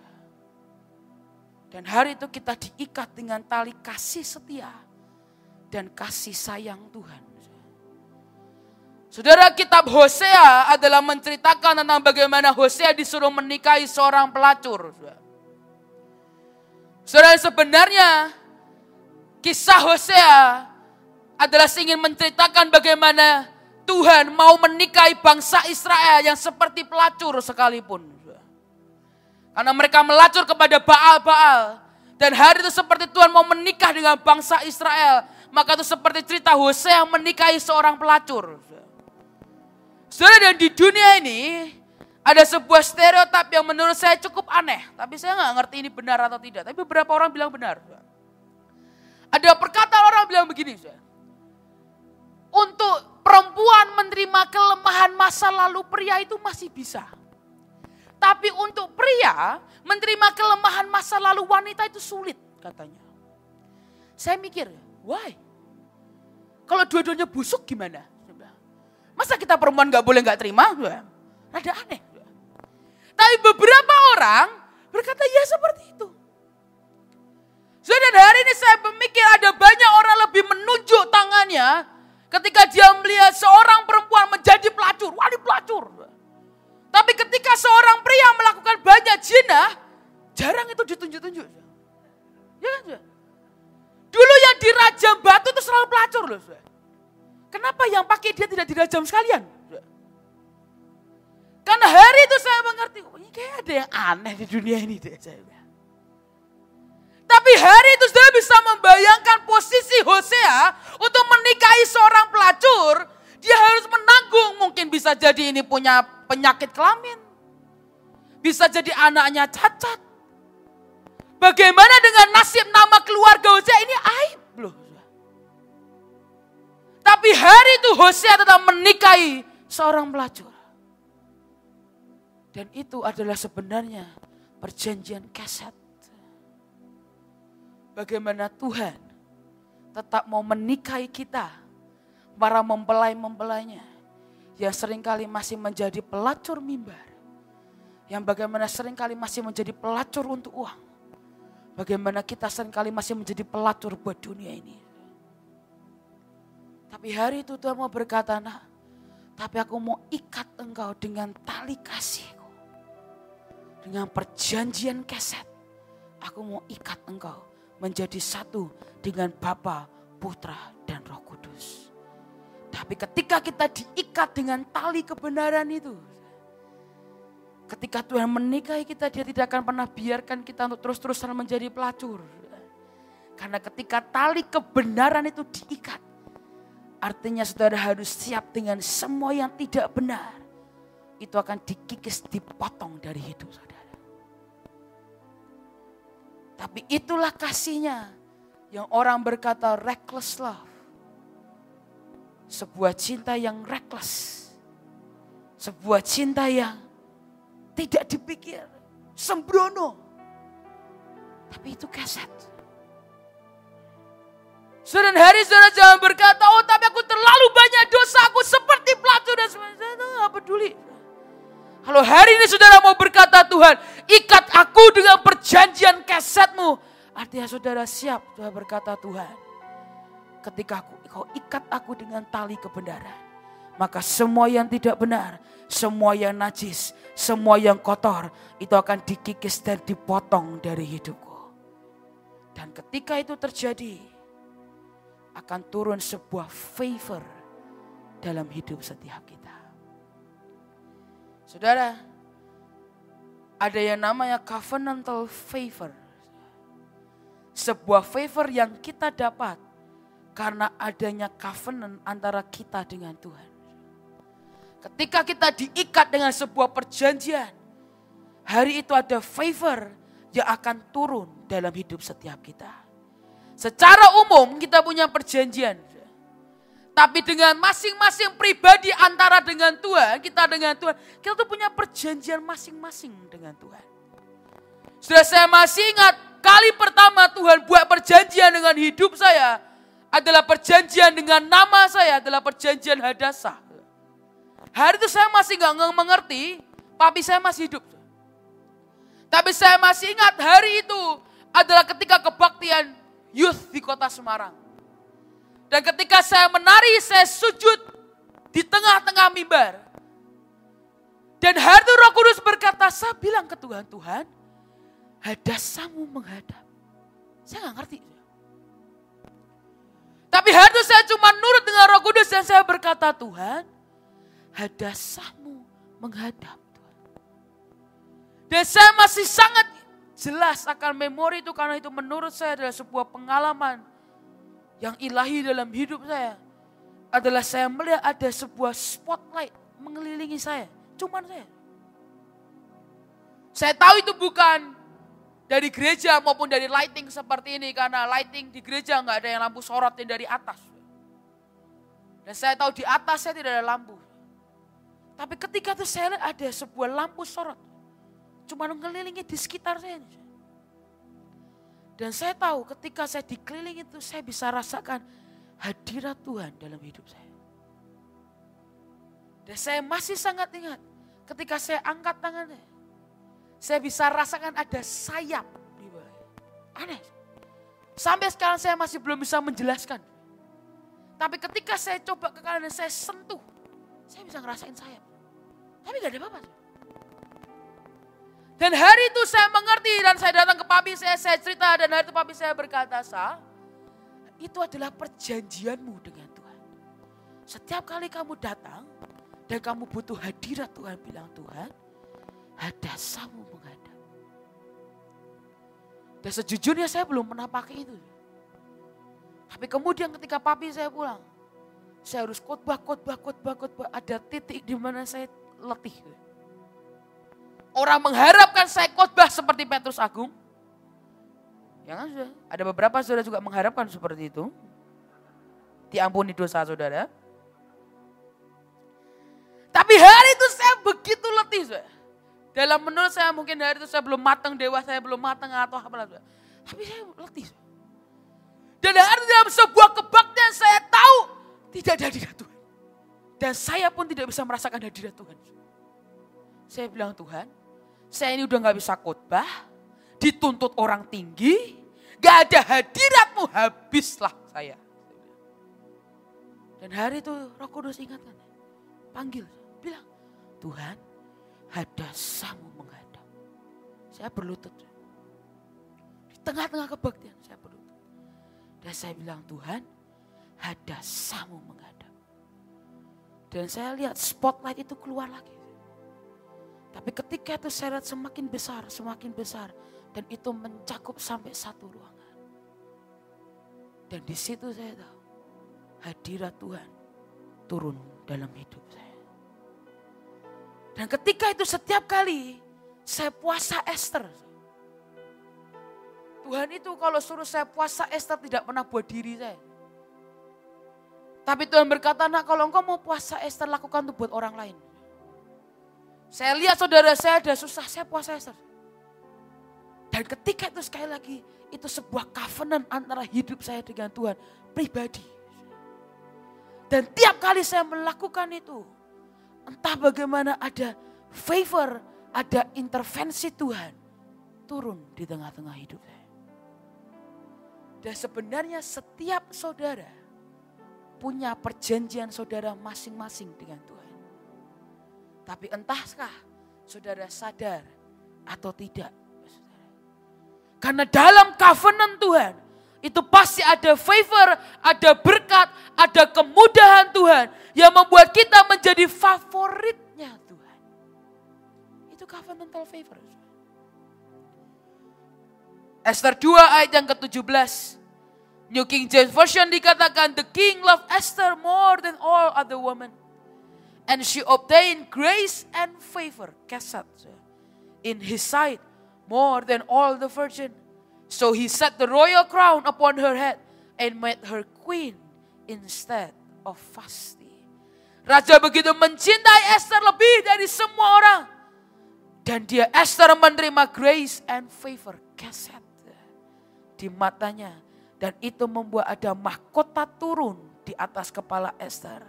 Dan hari itu kita diikat dengan tali kasih setia dan kasih sayang Tuhan. Saudara, kitab Hosea adalah menceritakan tentang bagaimana Hosea disuruh menikahi seorang pelacur. Saudara, sebenarnya kisah Hosea adalah ingin menceritakan bagaimana Tuhan mau menikahi bangsa Israel yang seperti pelacur sekalipun. Karena mereka melacur kepada Baal-Baal. Dan hari itu seperti Tuhan mau menikah dengan bangsa Israel. Maka itu seperti cerita Hosea menikahi seorang pelacur. Saudara, dan di dunia ini ada sebuah stereotip yang menurut saya cukup aneh. Tapi saya nggak ngerti ini benar atau tidak. Tapi beberapa orang bilang benar. Ada perkataan orang bilang begini. Untuk perempuan menerima kelemahan masa lalu pria itu masih bisa. Tapi untuk pria menerima kelemahan masa lalu wanita itu sulit katanya. Saya mikir, why? Kalau dua-duanya busuk gimana? Masa kita perempuan gak boleh gak terima? Rada aneh. Tapi beberapa orang berkata ya seperti itu. Dan hari ini saya memikir ada banyak orang lebih menunjuk tangannya ketika dia melihat seorang perempuan menjadi pelacur, wali pelacur. Tapi ketika seorang pria melakukan banyak zina, jarang itu ditunjuk-tunjuk. Ya kan? Dulu yang dirajam batu itu selalu pelacur loh. Kenapa yang pakai dia tidak dirajam sekalian? Karena hari itu saya mengerti, oh, ini kayak ada yang aneh di dunia ini deh. Tapi hari itu saya bisa membayangkan posisi Hosea untuk menikahi seorang pelacur. Dia harus menanggung, mungkin bisa jadi ini punya penyakit kelamin. Bisa jadi anaknya cacat. Bagaimana dengan nasib nama keluarga Hosea? Ini aib loh. Tapi hari itu Hosea tetap menikahi seorang pelacur. Dan itu adalah sebenarnya perjanjian keset. Bagaimana Tuhan tetap mau menikahi kita. Para mempelai-mempelainya yang seringkali masih menjadi pelacur mimbar. Yang bagaimana seringkali masih menjadi pelacur untuk uang. Bagaimana kita seringkali masih menjadi pelacur buat dunia ini. Tapi hari itu Tuhan mau berkata, nah, tapi aku mau ikat engkau dengan tali kasihku. Dengan perjanjian keset. Aku mau ikat engkau menjadi satu dengan Bapa, Putra, dan Roh Kudus. Tapi ketika kita diikat dengan tali kebenaran itu. Ketika Tuhan menikahi kita, dia tidak akan pernah biarkan kita untuk terus-terusan menjadi pelacur. Karena ketika tali kebenaran itu diikat. Artinya saudara harus siap dengan semua yang tidak benar. Itu akan dikikis, dipotong dari hidup saudara. Tapi itulah kasihnya yang orang berkata reckless love. Sebuah cinta yang reckless. Sebuah cinta yang tidak dipikir. Sembrono. Tapi itu keset. Saudara, hari saudara jangan berkata, oh tapi aku terlalu banyak dosaku seperti pelacur dan sebagainya. Saya nggak peduli. Kalau hari ini saudara mau berkata, Tuhan, ikat aku dengan perjanjian kesetmu. Artinya saudara siap, saudara berkata, Tuhan, ketika kau ikat aku dengan tali kebenaran, maka semua yang tidak benar, semua yang najis, semua yang kotor, itu akan dikikis dan dipotong dari hidupku. Dan ketika itu terjadi, akan turun sebuah favor dalam hidup setiap kita. Saudara, ada yang namanya covenantal favor. Sebuah favor yang kita dapat karena adanya covenant antara kita dengan Tuhan. Ketika kita diikat dengan sebuah perjanjian, hari itu ada favor yang akan turun dalam hidup setiap kita. Secara umum kita punya perjanjian. Tapi dengan masing-masing pribadi antara dengan Tuhan, kita dengan Tuhan, kita tuh punya perjanjian masing-masing dengan Tuhan. Sudah saya masih ingat, kali pertama Tuhan buat perjanjian dengan hidup saya, adalah perjanjian dengan nama saya, adalah perjanjian Hadassah. Hari itu saya masih gak mengerti, papi saya masih hidup. Tapi saya masih ingat hari itu adalah ketika kebaktian youth di kota Semarang. Dan ketika saya menari, saya sujud di tengah-tengah mimbar. Dan hari itu Roh Kudus berkata, saya bilang ke Tuhan, Tuhan, Hadassahmu menghadap. Saya gak ngerti. Tapi hari itu saya cuma nurut dengan Roh Kudus dan saya berkata, Tuhan, Hadassahmu menghadap. Dan saya masih sangat jelas akan memori itu karena itu menurut saya adalah sebuah pengalaman yang ilahi dalam hidup saya. Adalah saya melihat ada sebuah spotlight mengelilingi saya. Cuman saya. Saya tahu itu bukan dari gereja maupun dari lighting seperti ini. Karena lighting di gereja nggak ada yang lampu sorot yang dari atas. Dan saya tahu di atas saya tidak ada lampu. Tapi ketika itu saya lihat ada sebuah lampu sorot. Cuma mengelilingi di sekitar saya. Dan saya tahu ketika saya dikelilingi itu saya bisa rasakan hadirat Tuhan dalam hidup saya. Dan saya masih sangat ingat ketika saya angkat tangannya. Saya bisa rasakan ada sayap di bawah. Aneh. Sampai sekarang saya masih belum bisa menjelaskan. Tapi ketika saya coba ke kanan dan saya sentuh, saya bisa ngerasain sayap. Tapi gak ada apa-apa. Dan hari itu saya mengerti dan saya datang ke papi saya cerita dan hari itu papi saya berkata, Sa, itu adalah perjanjianmu dengan Tuhan. Setiap kali kamu datang dan kamu butuh hadirat Tuhan, bilang Tuhan, Hadassahmu menghadap. Dan sejujurnya saya belum pernah pakai itu. Tapi kemudian ketika papi saya pulang, saya harus khotbah. Ada titik di mana saya letih. Orang mengharapkan saya khotbah seperti Petrus Agung. Ya kan, saudara? Ada beberapa saudara juga mengharapkan seperti itu. Diampuni dosa saudara. Tapi hari itu saya begitu letih. Saudara. Dalam menurut saya mungkin hari itu saya belum matang, dewa saya belum matang atau apa. Tapi saya letih. Saudara. Dan hari dalam sebuah kebaktian saya tahu tidak ada hadirat Tuhan. Dan saya pun tidak bisa merasakan hadirat Tuhan. Saya bilang, Tuhan, saya ini udah gak bisa khotbah, dituntut orang tinggi, gak ada hadiratmu, habislah saya. Dan hari itu Roh Kudus ingatkan, panggil, bilang, Tuhan, Hadassahmu menghadap. Saya berlutut. Di tengah-tengah kebaktian saya berlutut. Dan saya bilang, Tuhan, Hadassahmu menghadap. Dan saya lihat spotlight itu keluar lagi. Tapi ketika itu saya lihat semakin besar. Dan itu mencakup sampai satu ruangan. Dan di situ saya tahu hadirat Tuhan turun dalam hidup saya. Dan ketika itu setiap kali saya puasa Ester. Tuhan itu kalau suruh saya puasa Ester tidak pernah buat diri saya. Tapi Tuhan berkata, nak kalau engkau mau puasa Ester lakukan itu buat orang lain. Saya lihat saudara saya ada susah, saya puasa Ester. Dan ketika itu sekali lagi, itu sebuah covenant antara hidup saya dengan Tuhan, pribadi. Dan tiap kali saya melakukan itu, entah bagaimana ada favor, ada intervensi Tuhan turun di tengah-tengah hidup saya. Dan sebenarnya setiap saudara punya perjanjian saudara masing-masing dengan Tuhan. Tapi entahkah saudara sadar atau tidak? Karena dalam covenant Tuhan, itu pasti ada favor, ada berkat, ada kemudahan Tuhan yang membuat kita menjadi favoritnya Tuhan. Itu covenantal favor. Esther 2 ayat yang ke-17. New King James Version dikatakan, the king loved Esther more than all other women. And she obtained grace and favor, kesat, in his sight more than all the virgin. So he set the royal crown upon her head and made her queen instead of Vashti. Raja begitu mencintai Esther lebih dari semua orang. Dan dia Esther menerima grace and favor, keset di matanya. Dan itu membuat ada mahkota turun di atas kepala Esther.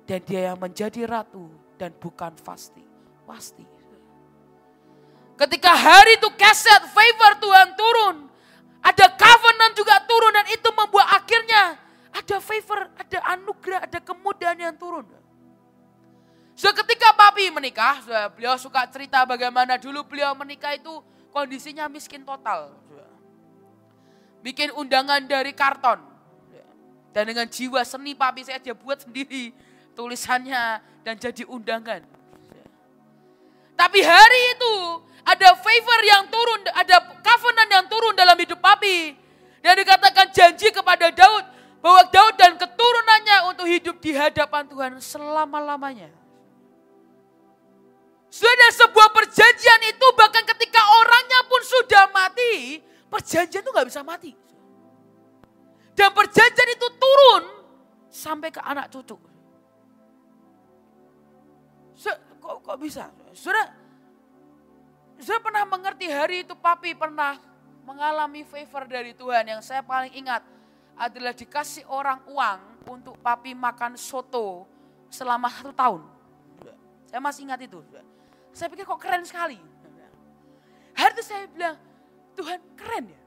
Dan dia yang menjadi ratu dan bukan Vashti. Ketika hari itu keset, favor Tuhan turun. Ada covenant juga turun dan itu membuat akhirnya ada favor, ada anugerah, ada kemudahan yang turun. So ketika papi menikah, beliau suka cerita bagaimana dulu beliau menikah itu kondisinya miskin total. Bikin undangan dari karton. Dan dengan jiwa seni papi saya dia buat sendiri tulisannya dan jadi undangan. Tapi hari itu ada favor yang turun, ada covenant yang turun dalam hidup papi. Dan dikatakan janji kepada Daud bahwa Daud dan keturunannya untuk hidup di hadapan Tuhan selama-lamanya. Sudah sebuah perjanjian itu bahkan ketika orangnya pun sudah mati, perjanjian itu gak bisa mati. Dan perjanjian itu turun sampai ke anak cucu. Kok bisa? Saya pernah mengerti hari itu papi pernah mengalami favor dari Tuhan. Yang saya paling ingat adalah dikasih orang uang untuk papi makan soto selama 1 tahun. Saya masih ingat itu. Saya pikir kok keren sekali. Hari itu saya bilang, Tuhan keren ya.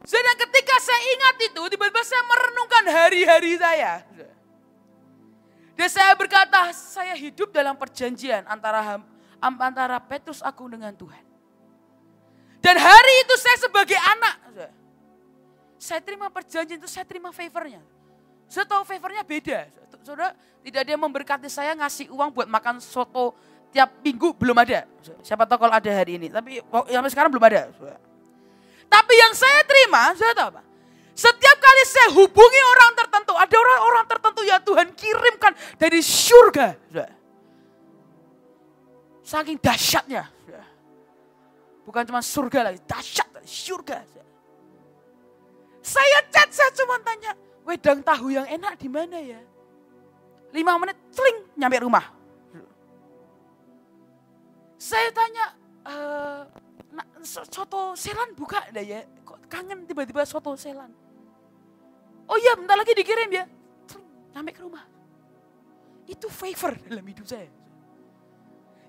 Dan ketika saya ingat itu, tiba-tiba saya merenungkan hari-hari saya. Dan saya berkata, saya hidup dalam perjanjian antara Petrus Agung dengan Tuhan. Dan hari itu saya sebagai anak, saya terima perjanjian itu, saya terima favornya. Saya tahu favornya beda. Saudara, tidak ada yang memberkati saya ngasih uang buat makan soto tiap minggu, belum ada. Siapa tahu kalau ada hari ini, tapi sampai sekarang belum ada. Tapi yang saya terima, saya tahu apa? Setiap kali saya hubungi orang tertentu, ada orang-orang tertentu yang Tuhan kirimkan dari surga. Saking dahsyatnya. Bukan cuma surga lagi, dahsyat dari surga. Saya chat, saya cuma tanya, wedang tahu yang enak di mana ya? 5 menit, celing, nyampe rumah. Saya tanya, soto Selan buka enggak ya? Kok kangen tiba-tiba soto Selan? Oh iya, bentar lagi dikirim ya. Sampai ke rumah. Itu favor dalam hidup saya.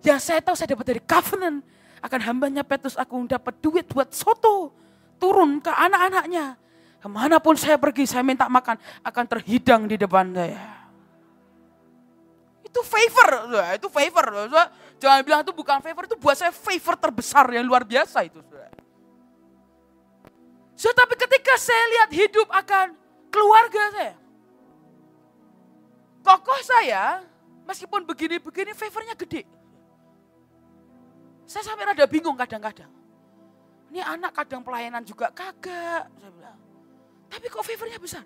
Yang saya tahu saya dapat dari covenant. Akan hambanya Petrus Agung dapat duit buat soto. Turun ke anak-anaknya. Kemanapun saya pergi, saya minta makan. Akan terhidang di depan saya. Itu favor. Itu favor. Jangan bilang itu bukan favor. Itu buat saya favor terbesar yang luar biasa itu. Tapi ketika saya lihat hidup akan keluarga saya. Kokoh saya, meskipun begini-begini favornya gede. Saya sampai rada bingung kadang-kadang. Ini anak kadang pelayanan juga kagak. Saya bilang. Tapi kok favornya besar?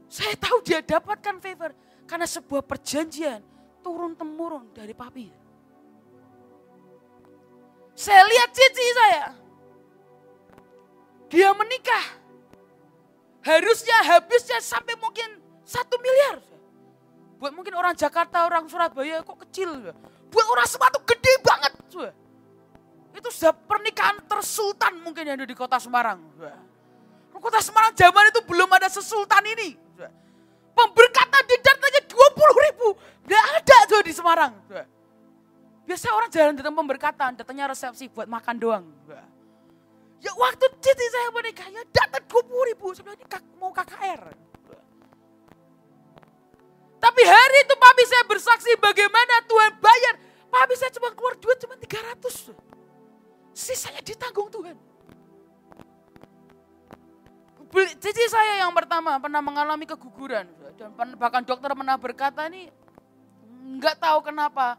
Saya tahu dia dapatkan favor. Karena sebuah perjanjian turun-temurun dari papi. Saya lihat cici saya. Dia menikah. Harusnya habisnya sampai mungkin 1 miliar. Buat mungkin orang Jakarta, orang Surabaya kok kecil. Buat orang Semarang itu gede banget. Itu sudah pernikahan tersultan mungkin yang ada di kota Semarang. Kota Semarang zaman itu belum ada sesultan ini. Pemberkatan di datanya 20.000. Nggak ada tuh di Semarang. Biasa orang jalan datang pemberkatan, datangnya resepsi buat makan doang. Ya waktu cici saya menikah, ya datang 20.000. Saya bilang ini mau KKR. Tapi hari itu papi saya bersaksi bagaimana Tuhan bayar. Papi saya cuma keluar duit cuma 300. Sisanya ditanggung Tuhan. Cici saya yang pertama pernah mengalami keguguran. Dan bahkan dokter pernah berkata ini nggak tahu kenapa.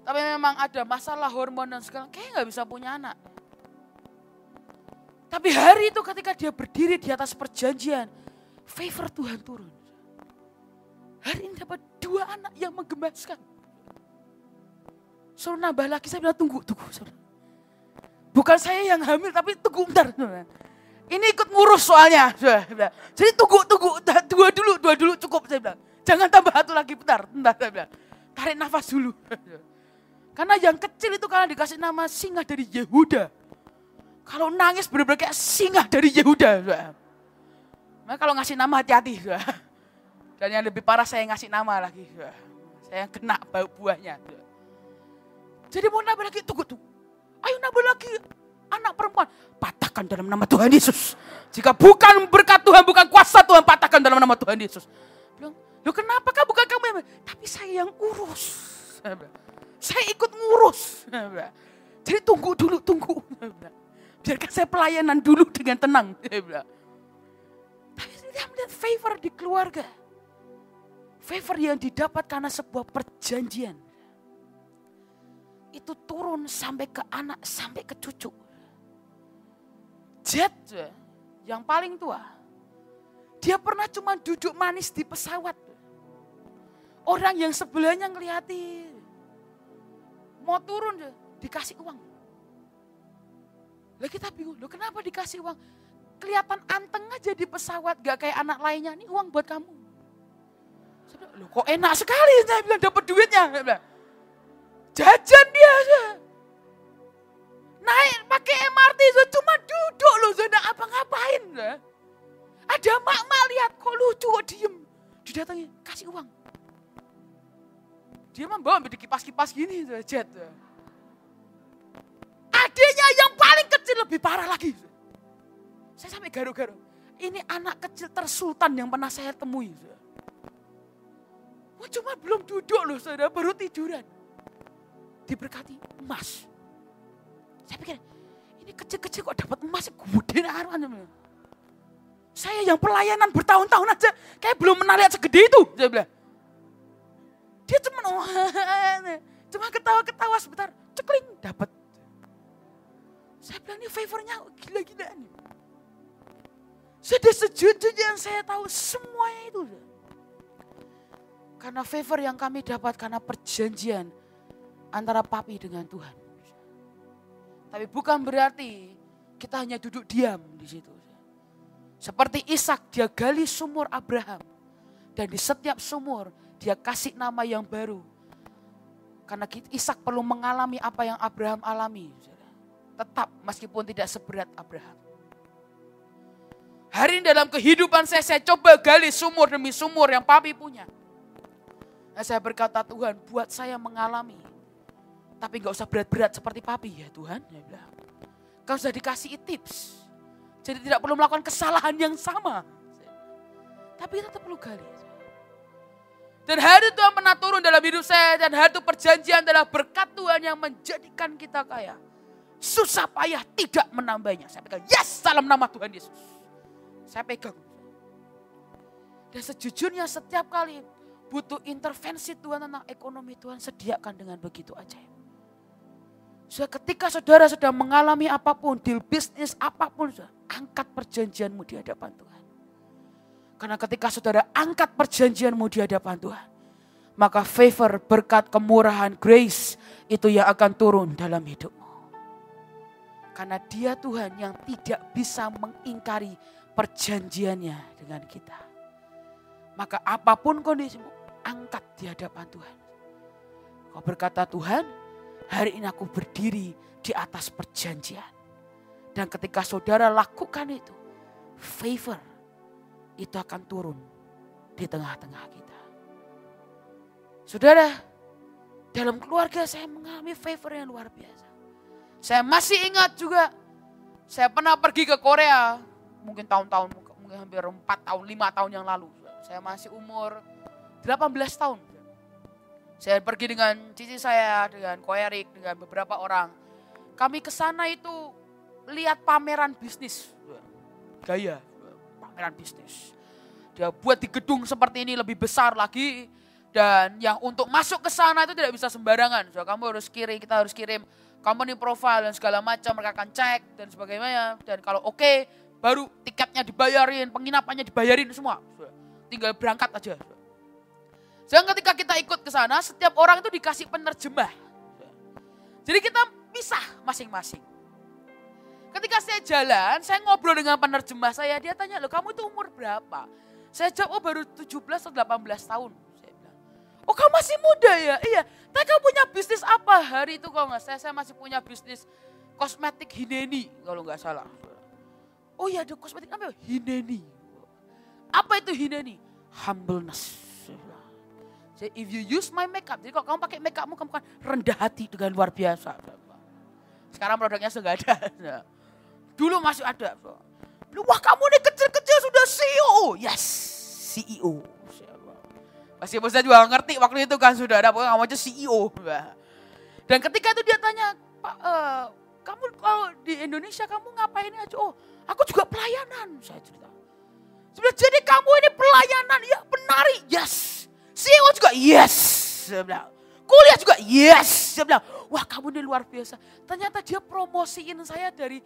Tapi memang ada masalah hormon dan segala. Kayaknya nggak bisa punya anak. Tapi hari itu ketika dia berdiri di atas perjanjian. Favor Tuhan turun. Hari ini dapat 2 anak yang menggemaskan. Suruh nambah lagi, saya bilang tunggu. Bukan saya yang hamil tapi tunggu bentar. Ini ikut ngurus soalnya. Jadi tunggu, 2 dulu cukup saya bilang. Jangan tambah 1 lagi, bentar saya bilang. Tarik nafas dulu. Karena yang kecil itu karena dikasih nama singa dari Yehuda. Kalau nangis benar-benar kayak singa dari Yehuda. Nah, kalau ngasih nama hati-hati. Dan yang lebih parah saya ngasih nama lagi. Saya kena bau buahnya. Jadi mau nambah lagi, tunggu. Ayo nambah lagi anak perempuan. Patahkan dalam nama Tuhan Yesus. Jika bukan berkat Tuhan, bukan kuasa Tuhan, patahkan dalam nama Tuhan Yesus. Bilang, loh kenapa kan bukan kamu yang... Tapi saya yang urus. Saya ikut ngurus. Jadi tunggu. Biarkan saya pelayanan dulu dengan tenang. Tapi dia melihat favor di keluarga. Favor yang didapat karena sebuah perjanjian. Itu turun sampai ke anak, sampai ke cucu. Jet yang paling tua. Dia pernah cuma duduk manis di pesawat. Orang yang sebelahnya ngeliatin. Mau turun dikasih uang. Lah kita bingung, loh kenapa dikasih uang? Kelihatan anteng aja di pesawat, gak kayak anak lainnya. Ini uang buat kamu. Saya bilang, loh kok enak sekali, saya bilang dapat duitnya. Saya bilang, jajan dia. Naik pakai MRT, cuma duduk loh, nggak apa-ngapain. Ada mak-mak lihat, kok lucu, kok diem. Didatangi, kasih uang. Dia membawa ambil kipas-kipas gini, jet. Adiknya yang paling kecil lebih parah lagi. Saya sampai garu-garu. Ini anak kecil tersultan yang pernah saya temui. Wah, cuma belum duduk loh, saudara, baru tiduran. Diberkati emas. Saya pikir, ini kecil-kecil kok dapat emas, gede arwahnya. Saya yang pelayanan bertahun-tahun aja, kayak belum pernah lihat segede itu. Saya bilang. Dia cuma ketawa-ketawa sebentar, cekling, dapat. Saya bilang ini favornya gila-gilaan. Sudah sejujurnya yang saya tahu semuanya itu. Karena favor yang kami dapat karena perjanjian antara papi dengan Tuhan. Tapi bukan berarti kita hanya duduk diam di situ. Seperti Ishak, dia gali sumur Abraham. Dan di setiap sumur dia kasih nama yang baru. Karena Ishak perlu mengalami apa yang Abraham alami. Tetap meskipun tidak seberat Abraham. Hari ini dalam kehidupan saya coba gali sumur demi sumur yang papi punya. Nah, saya berkata, Tuhan buat saya mengalami. Tapi gak usah berat-berat seperti papi ya Tuhan. Kau sudah dikasih tips. Jadi tidak perlu melakukan kesalahan yang sama. Tapi kita tetap perlu gali. Dan hari Tuhan pernah turun dalam hidup saya. Dan hari itu perjanjian adalah berkat Tuhan yang menjadikan kita kaya. Susah payah tidak menambahnya. Saya pegang, yes, dalam nama Tuhan Yesus. Saya pegang. Dan sejujurnya setiap kali butuh intervensi Tuhan tentang ekonomi, Tuhan sediakan dengan begitu ajaib. Ketika saudara sedang mengalami apapun, deal bisnis apapun, angkat perjanjianmu di hadapan Tuhan. Karena ketika saudara angkat perjanjianmu di hadapan Tuhan, maka favor, berkat, kemurahan, grace itu yang akan turun dalam hidupmu. Karena dia Tuhan yang tidak bisa mengingkari perjanjiannya dengan kita. Maka apapun kondisimu, angkat di hadapan Tuhan. Kau berkata, Tuhan, hari ini aku berdiri di atas perjanjian. Dan ketika saudara lakukan itu, favor itu akan turun di tengah-tengah kita. Saudara, dalam keluarga saya mengalami favor yang luar biasa. Saya masih ingat juga, saya pernah pergi ke Korea, mungkin tahun-tahun, mungkin hampir 4 tahun, 5 tahun yang lalu. Saya masih umur 18 tahun. Saya pergi dengan cici saya, dengan Ko Erik, dengan beberapa orang. Kami ke sana itu lihat pameran bisnis. Gaya, pameran bisnis. Dia buat di gedung seperti ini lebih besar lagi. Dan yang untuk masuk ke sana itu tidak bisa sembarangan. So, kamu harus kirim, kita harus kirim company profile dan segala macam. Mereka akan cek dan sebagainya. Dan kalau oke, baru tiketnya dibayarin, penginapannya dibayarin semua. So, tinggal berangkat aja. Dan ketika kita ikut ke sana, setiap orang itu dikasih penerjemah. Jadi kita pisah masing-masing. Ketika saya jalan, saya ngobrol dengan penerjemah saya. Dia tanya, loh kamu itu umur berapa? Saya jawab, oh baru 17 atau 18 tahun. Saya bilang, oh kamu masih muda ya? Iya, tapi kamu punya bisnis apa? Hari itu kalau nggak saya masih punya bisnis kosmetik Hineni, kalau nggak salah. Oh iya ada kosmetik apa? Hineni. Apa itu Hineni? Humbleness. If you use my makeup, jadi kalau kamu pakai makeupmu, kamu kan rendah hati dengan luar biasa. Sekarang produknya sudah nggak ada. Dulu masih ada. Wah kamu ini kecil-kecil sudah CEO. Yes, CEO. Pasti bos saya juga ngerti waktu itu kan sudah ada, pokoknya kamu aja CEO. Dan ketika itu dia tanya, Pak, kamu kalau di Indonesia kamu ngapain aja? Oh, aku juga pelayanan, saya cerita. Jadi kamu ini pelayanan, ya penari, yes. CEO juga yes, saya bilang. Kuliah juga yes, saya bilang. Wah kamu ini luar biasa. Ternyata dia promosiin saya dari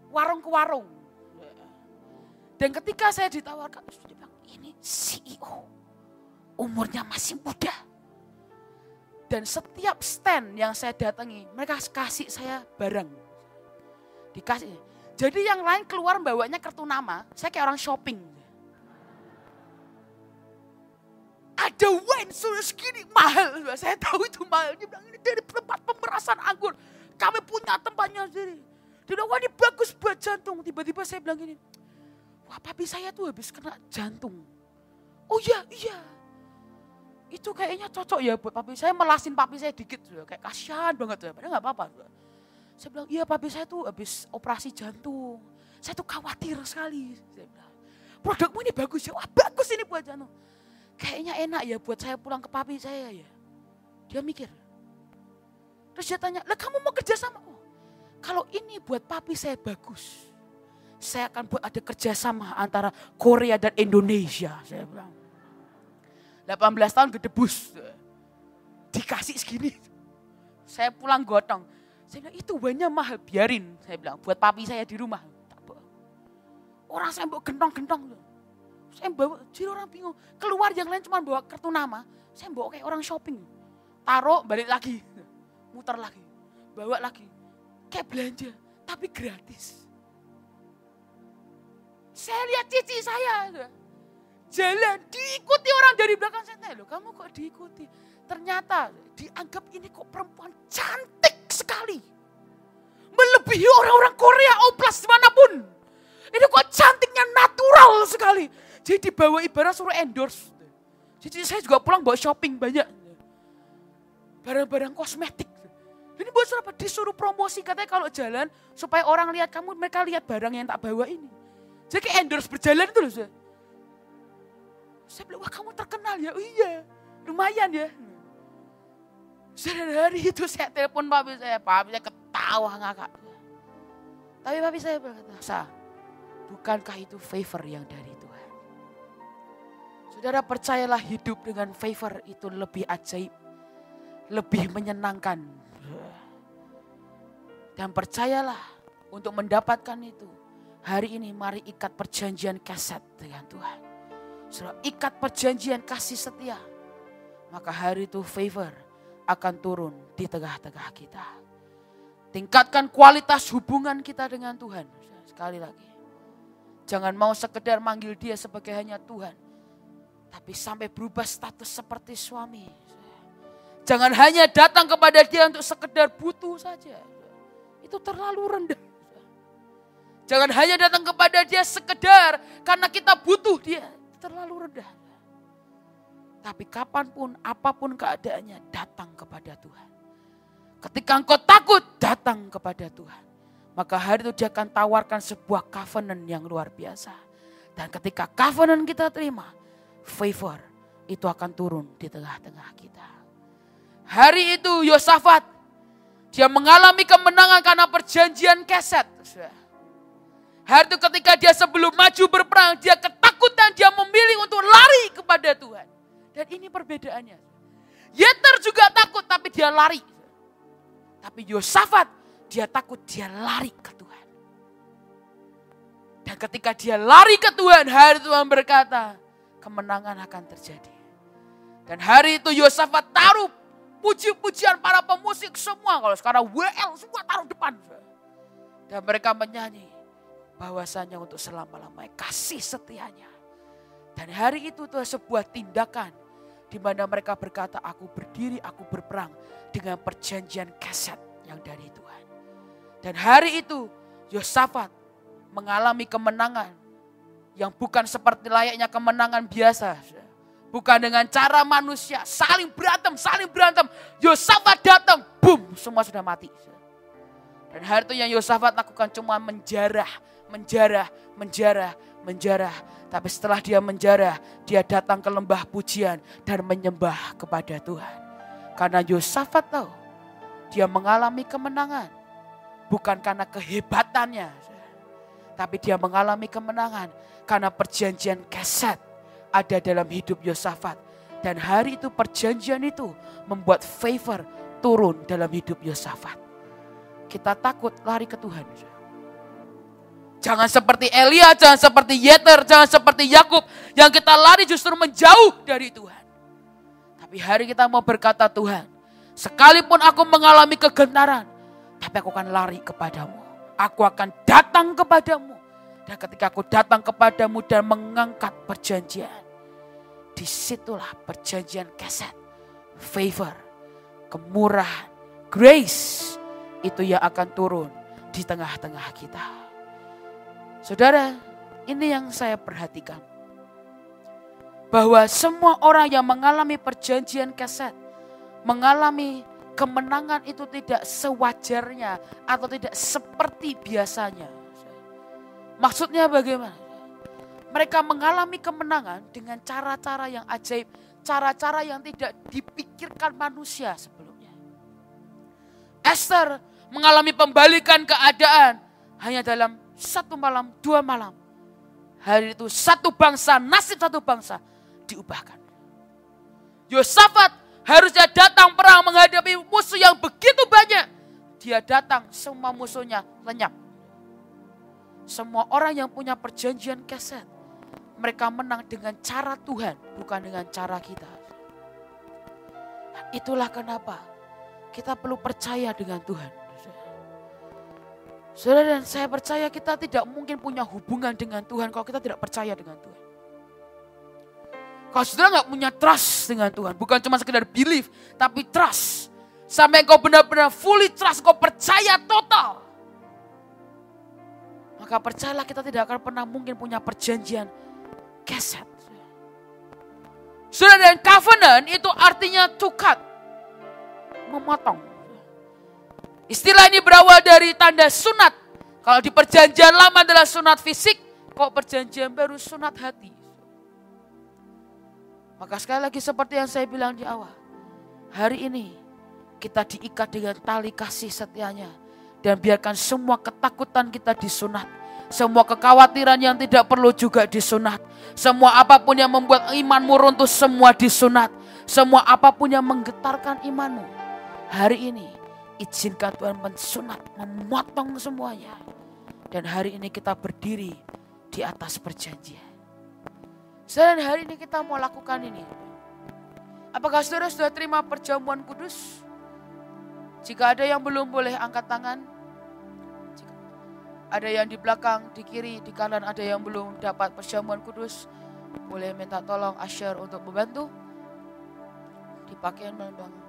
warung ke warung. Dan ketika saya ditawarkan, dia bilang ini CEO. Umurnya masih muda. Dan setiap stand yang saya datangi, mereka kasih saya barang. Dikasih. Jadi yang lain keluar bawanya kartu nama, saya kayak orang shopping. Ada wine sudah segini mahal. Saya tahu itu mahal. Dia bilang ini dari tempat pemerasan anggur. Kami punya tempatnya sendiri. Dia bilang wah ini bagus buat jantung. Tiba-tiba saya bilang gini. Wah papi saya tuh habis kena jantung. Oh iya. Itu kayaknya cocok ya buat papi. Saya melasin papi saya dikit. Kayak kasihan banget. Padahal gak apa-apa. Saya bilang iya papi saya tuh habis operasi jantung. Saya tuh khawatir sekali. Saya bilang produkmu ini bagus ya. Wah bagus ini buat jantung. Kayaknya enak ya buat saya pulang ke papi saya ya. Dia mikir. Terus dia tanya, lah kamu mau kerja sama? Oh, kalau ini buat papi saya bagus. Saya akan buat ada kerjasama antara Korea dan Indonesia. Saya bilang. 18 tahun gedebus. Dikasih segini. Saya pulang gotong. Saya bilang itu banyak mahal, biarin. Saya bilang buat papi saya di rumah. Orang saya bawa gentong-gentong. Saya bawa, jadi orang bingung. Keluar yang lain cuma bawa kartu nama. Saya bawa kayak orang shopping. Taruh, balik lagi. Muter lagi. Bawa lagi. Kayak belanja. Tapi gratis. Saya lihat cici saya. Jalan, diikuti orang dari belakang saya. Loh kamu kok diikuti? Ternyata dianggap ini kok perempuan cantik sekali. Melebihi orang-orang Korea, oplas dimanapun. Ini kok cantiknya natural sekali. Jadi dibawa ibarat suruh endorse. Jadi saya juga pulang bawa shopping banyak. Barang-barang kosmetik. Ini buat apa? Disuruh promosi katanya kalau jalan. Supaya orang lihat kamu, mereka lihat barang yang tak bawa ini. Jadi kayak endorse berjalan itu loh. Saya bilang, wah kamu terkenal ya? Oh iya, lumayan ya. Hari itu saya telepon papi saya ketawa ngakak. Tapi papi saya berkata, bukankah itu favor yang dari Tuhan? Saudara percayalah hidup dengan favor itu lebih ajaib, lebih menyenangkan. Dan percayalah untuk mendapatkan itu, hari ini mari ikat perjanjian kaset dengan Tuhan. Setelah ikat perjanjian kasih setia, maka hari itu favor akan turun di tengah-tengah kita. Tingkatkan kualitas hubungan kita dengan Tuhan. Sekali lagi, jangan mau sekedar manggil dia sebagai hanya Tuhan. Tapi sampai berubah status seperti suami. Jangan hanya datang kepada dia untuk sekedar butuh saja. Itu terlalu rendah. Jangan hanya datang kepada dia sekedar karena kita butuh dia. Terlalu rendah. Tapi kapanpun, apapun keadaannya, datang kepada Tuhan. Ketika engkau takut, datang kepada Tuhan. Maka hari itu dia akan tawarkan sebuah covenant yang luar biasa. Dan ketika covenant kita terima, favor itu akan turun di tengah-tengah kita. Hari itu Yosafat, dia mengalami kemenangan karena perjanjian Keset. Hari itu ketika dia sebelum maju berperang, dia ketakutan, dia memilih untuk lari kepada Tuhan. Dan ini perbedaannya. Yeter juga takut tapi dia lari. Tapi Yosafat dia takut, dia lari ke Tuhan. Dan ketika dia lari ke Tuhan, hari Tuhan berkata, kemenangan akan terjadi. Dan hari itu Yosafat taruh puji-pujian para pemusik semua. Kalau sekarang WL semua taruh depan. Dan mereka menyanyi bahwasanya untuk selama-lamanya kasih setianya. Dan hari itu sebuah tindakan di mana mereka berkata, aku berdiri, aku berperang dengan perjanjian Keset yang dari Tuhan. Dan hari itu Yosafat mengalami kemenangan yang bukan seperti layaknya kemenangan biasa. Bukan dengan cara manusia, saling berantem. Yosafat datang, boom, semua sudah mati. Dan hari itu yang Yosafat lakukan cuma menjarah. Tapi setelah dia menjarah, dia datang ke lembah pujian dan menyembah kepada Tuhan. Karena Yosafat tahu, dia mengalami kemenangan. Bukan karena kehebatannya, tapi dia mengalami kemenangan karena perjanjian Keset ada dalam hidup Yosafat. Dan hari itu perjanjian itu membuat favor turun dalam hidup Yosafat. Kita takut lari ke Tuhan. Jangan seperti Elia, jangan seperti Yeter, jangan seperti Yakub yang kita lari justru menjauh dari Tuhan. Tapi hari kita mau berkata, Tuhan, sekalipun aku mengalami kegentaran, tapi aku akan lari kepadamu. Aku akan datang kepadamu. Dan ketika aku datang kepadamu dan mengangkat perjanjian, disitulah perjanjian Keset, favor, kemurahan, grace, itu yang akan turun di tengah-tengah kita. Saudara, ini yang saya perhatikan. Bahwa semua orang yang mengalami perjanjian Keset, mengalami kemenangan itu tidak sewajarnya atau tidak seperti biasanya. Maksudnya bagaimana? Mereka mengalami kemenangan dengan cara-cara yang ajaib, cara-cara yang tidak dipikirkan manusia sebelumnya. Esther mengalami pembalikan keadaan hanya dalam 1 malam, 2 malam. Hari itu satu bangsa, nasib satu bangsa diubahkan. Yosafat harusnya datang perang menghadapi musuh yang begitu banyak. Dia datang, semua musuhnya lenyap. Semua orang yang punya perjanjian Keset, mereka menang dengan cara Tuhan, bukan dengan cara kita. Itulah kenapa kita perlu percaya dengan Tuhan. Saudara, dan saya percaya kita tidak mungkin punya hubungan dengan Tuhan kalau kita tidak percaya dengan Tuhan. Kalau saudara gak punya trust dengan Tuhan, bukan cuma sekedar belief, tapi trust. Sampai kau benar-benar fully trust, kau percaya total. Maka percayalah kita tidak akan pernah mungkin punya perjanjian Keset. Saudara, dan covenant itu artinya to cut, memotong. Istilah ini berawal dari tanda sunat. Kalau di perjanjian lama adalah sunat fisik, kalau perjanjian baru sunat hati. Maka sekali lagi seperti yang saya bilang di awal, hari ini kita diikat dengan tali kasih setianya. Dan biarkan semua ketakutan kita disunat. Semua kekhawatiran yang tidak perlu juga disunat. Semua apapun yang membuat imanmu runtuh semua disunat. Semua apapun yang menggetarkan imanmu. Hari ini izinkan Tuhan mensunat, memotong semuanya. Dan hari ini kita berdiri di atas perjanjian. Dan hari ini kita mau lakukan ini. Apakah saudara sudah terima perjamuan kudus? Jika ada yang belum, boleh angkat tangan. Jika ada yang di belakang, di kiri, di kanan ada yang belum dapat perjamuan kudus, boleh minta tolong usher untuk membantu. Dipakai memang.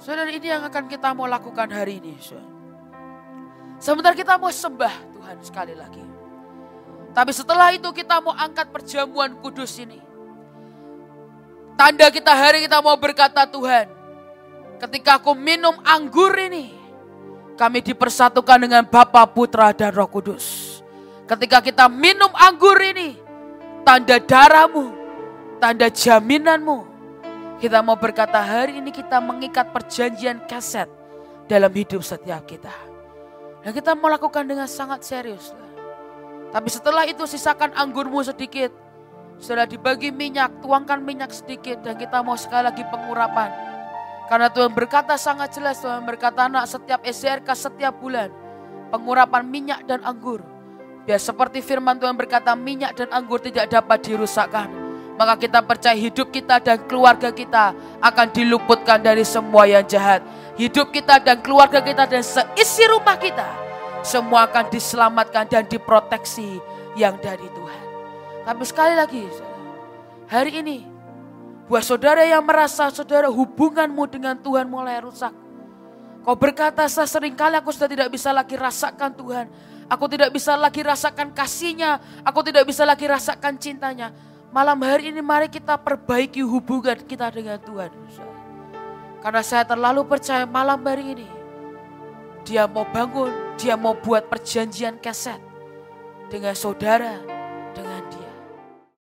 Saudara, ini yang akan kita mau lakukan hari ini. Sebentar kita mau sembah Tuhan sekali lagi. Tapi setelah itu kita mau angkat perjamuan kudus ini. Tanda kita hari kita mau berkata, Tuhan, ketika aku minum anggur ini, kami dipersatukan dengan Bapa, Putra, dan Roh Kudus. Ketika kita minum anggur ini, tanda darah-Mu, tanda jaminanmu. Kita mau berkata hari ini kita mengikat perjanjian keset dalam hidup setiap kita. Dan kita mau lakukan dengan sangat serius. Tapi setelah itu sisakan anggurmu sedikit. Setelah dibagi minyak, tuangkan minyak sedikit. Dan kita mau sekali lagi pengurapan. Karena Tuhan berkata sangat jelas, Tuhan berkata, nak, setiap SDRK setiap bulan pengurapan minyak dan anggur. Biar seperti firman Tuhan berkata, minyak dan anggur tidak dapat dirusakkan. Maka kita percaya hidup kita dan keluarga kita akan diluputkan dari semua yang jahat. Hidup kita dan keluarga kita dan seisi rumah kita semua akan diselamatkan dan diproteksi yang dari Tuhan. Tapi sekali lagi, hari ini buat saudara yang merasa saudara hubunganmu dengan Tuhan mulai rusak. Kau berkata, seringkali aku sudah tidak bisa lagi rasakan Tuhan. Aku tidak bisa lagi rasakan kasih-Nya. Aku tidak bisa lagi rasakan cintanya. Malam hari ini mari kita perbaiki hubungan kita dengan Tuhan. Karena saya terlalu percaya malam hari ini Dia mau bangun, Dia mau buat perjanjian keset dengan saudara,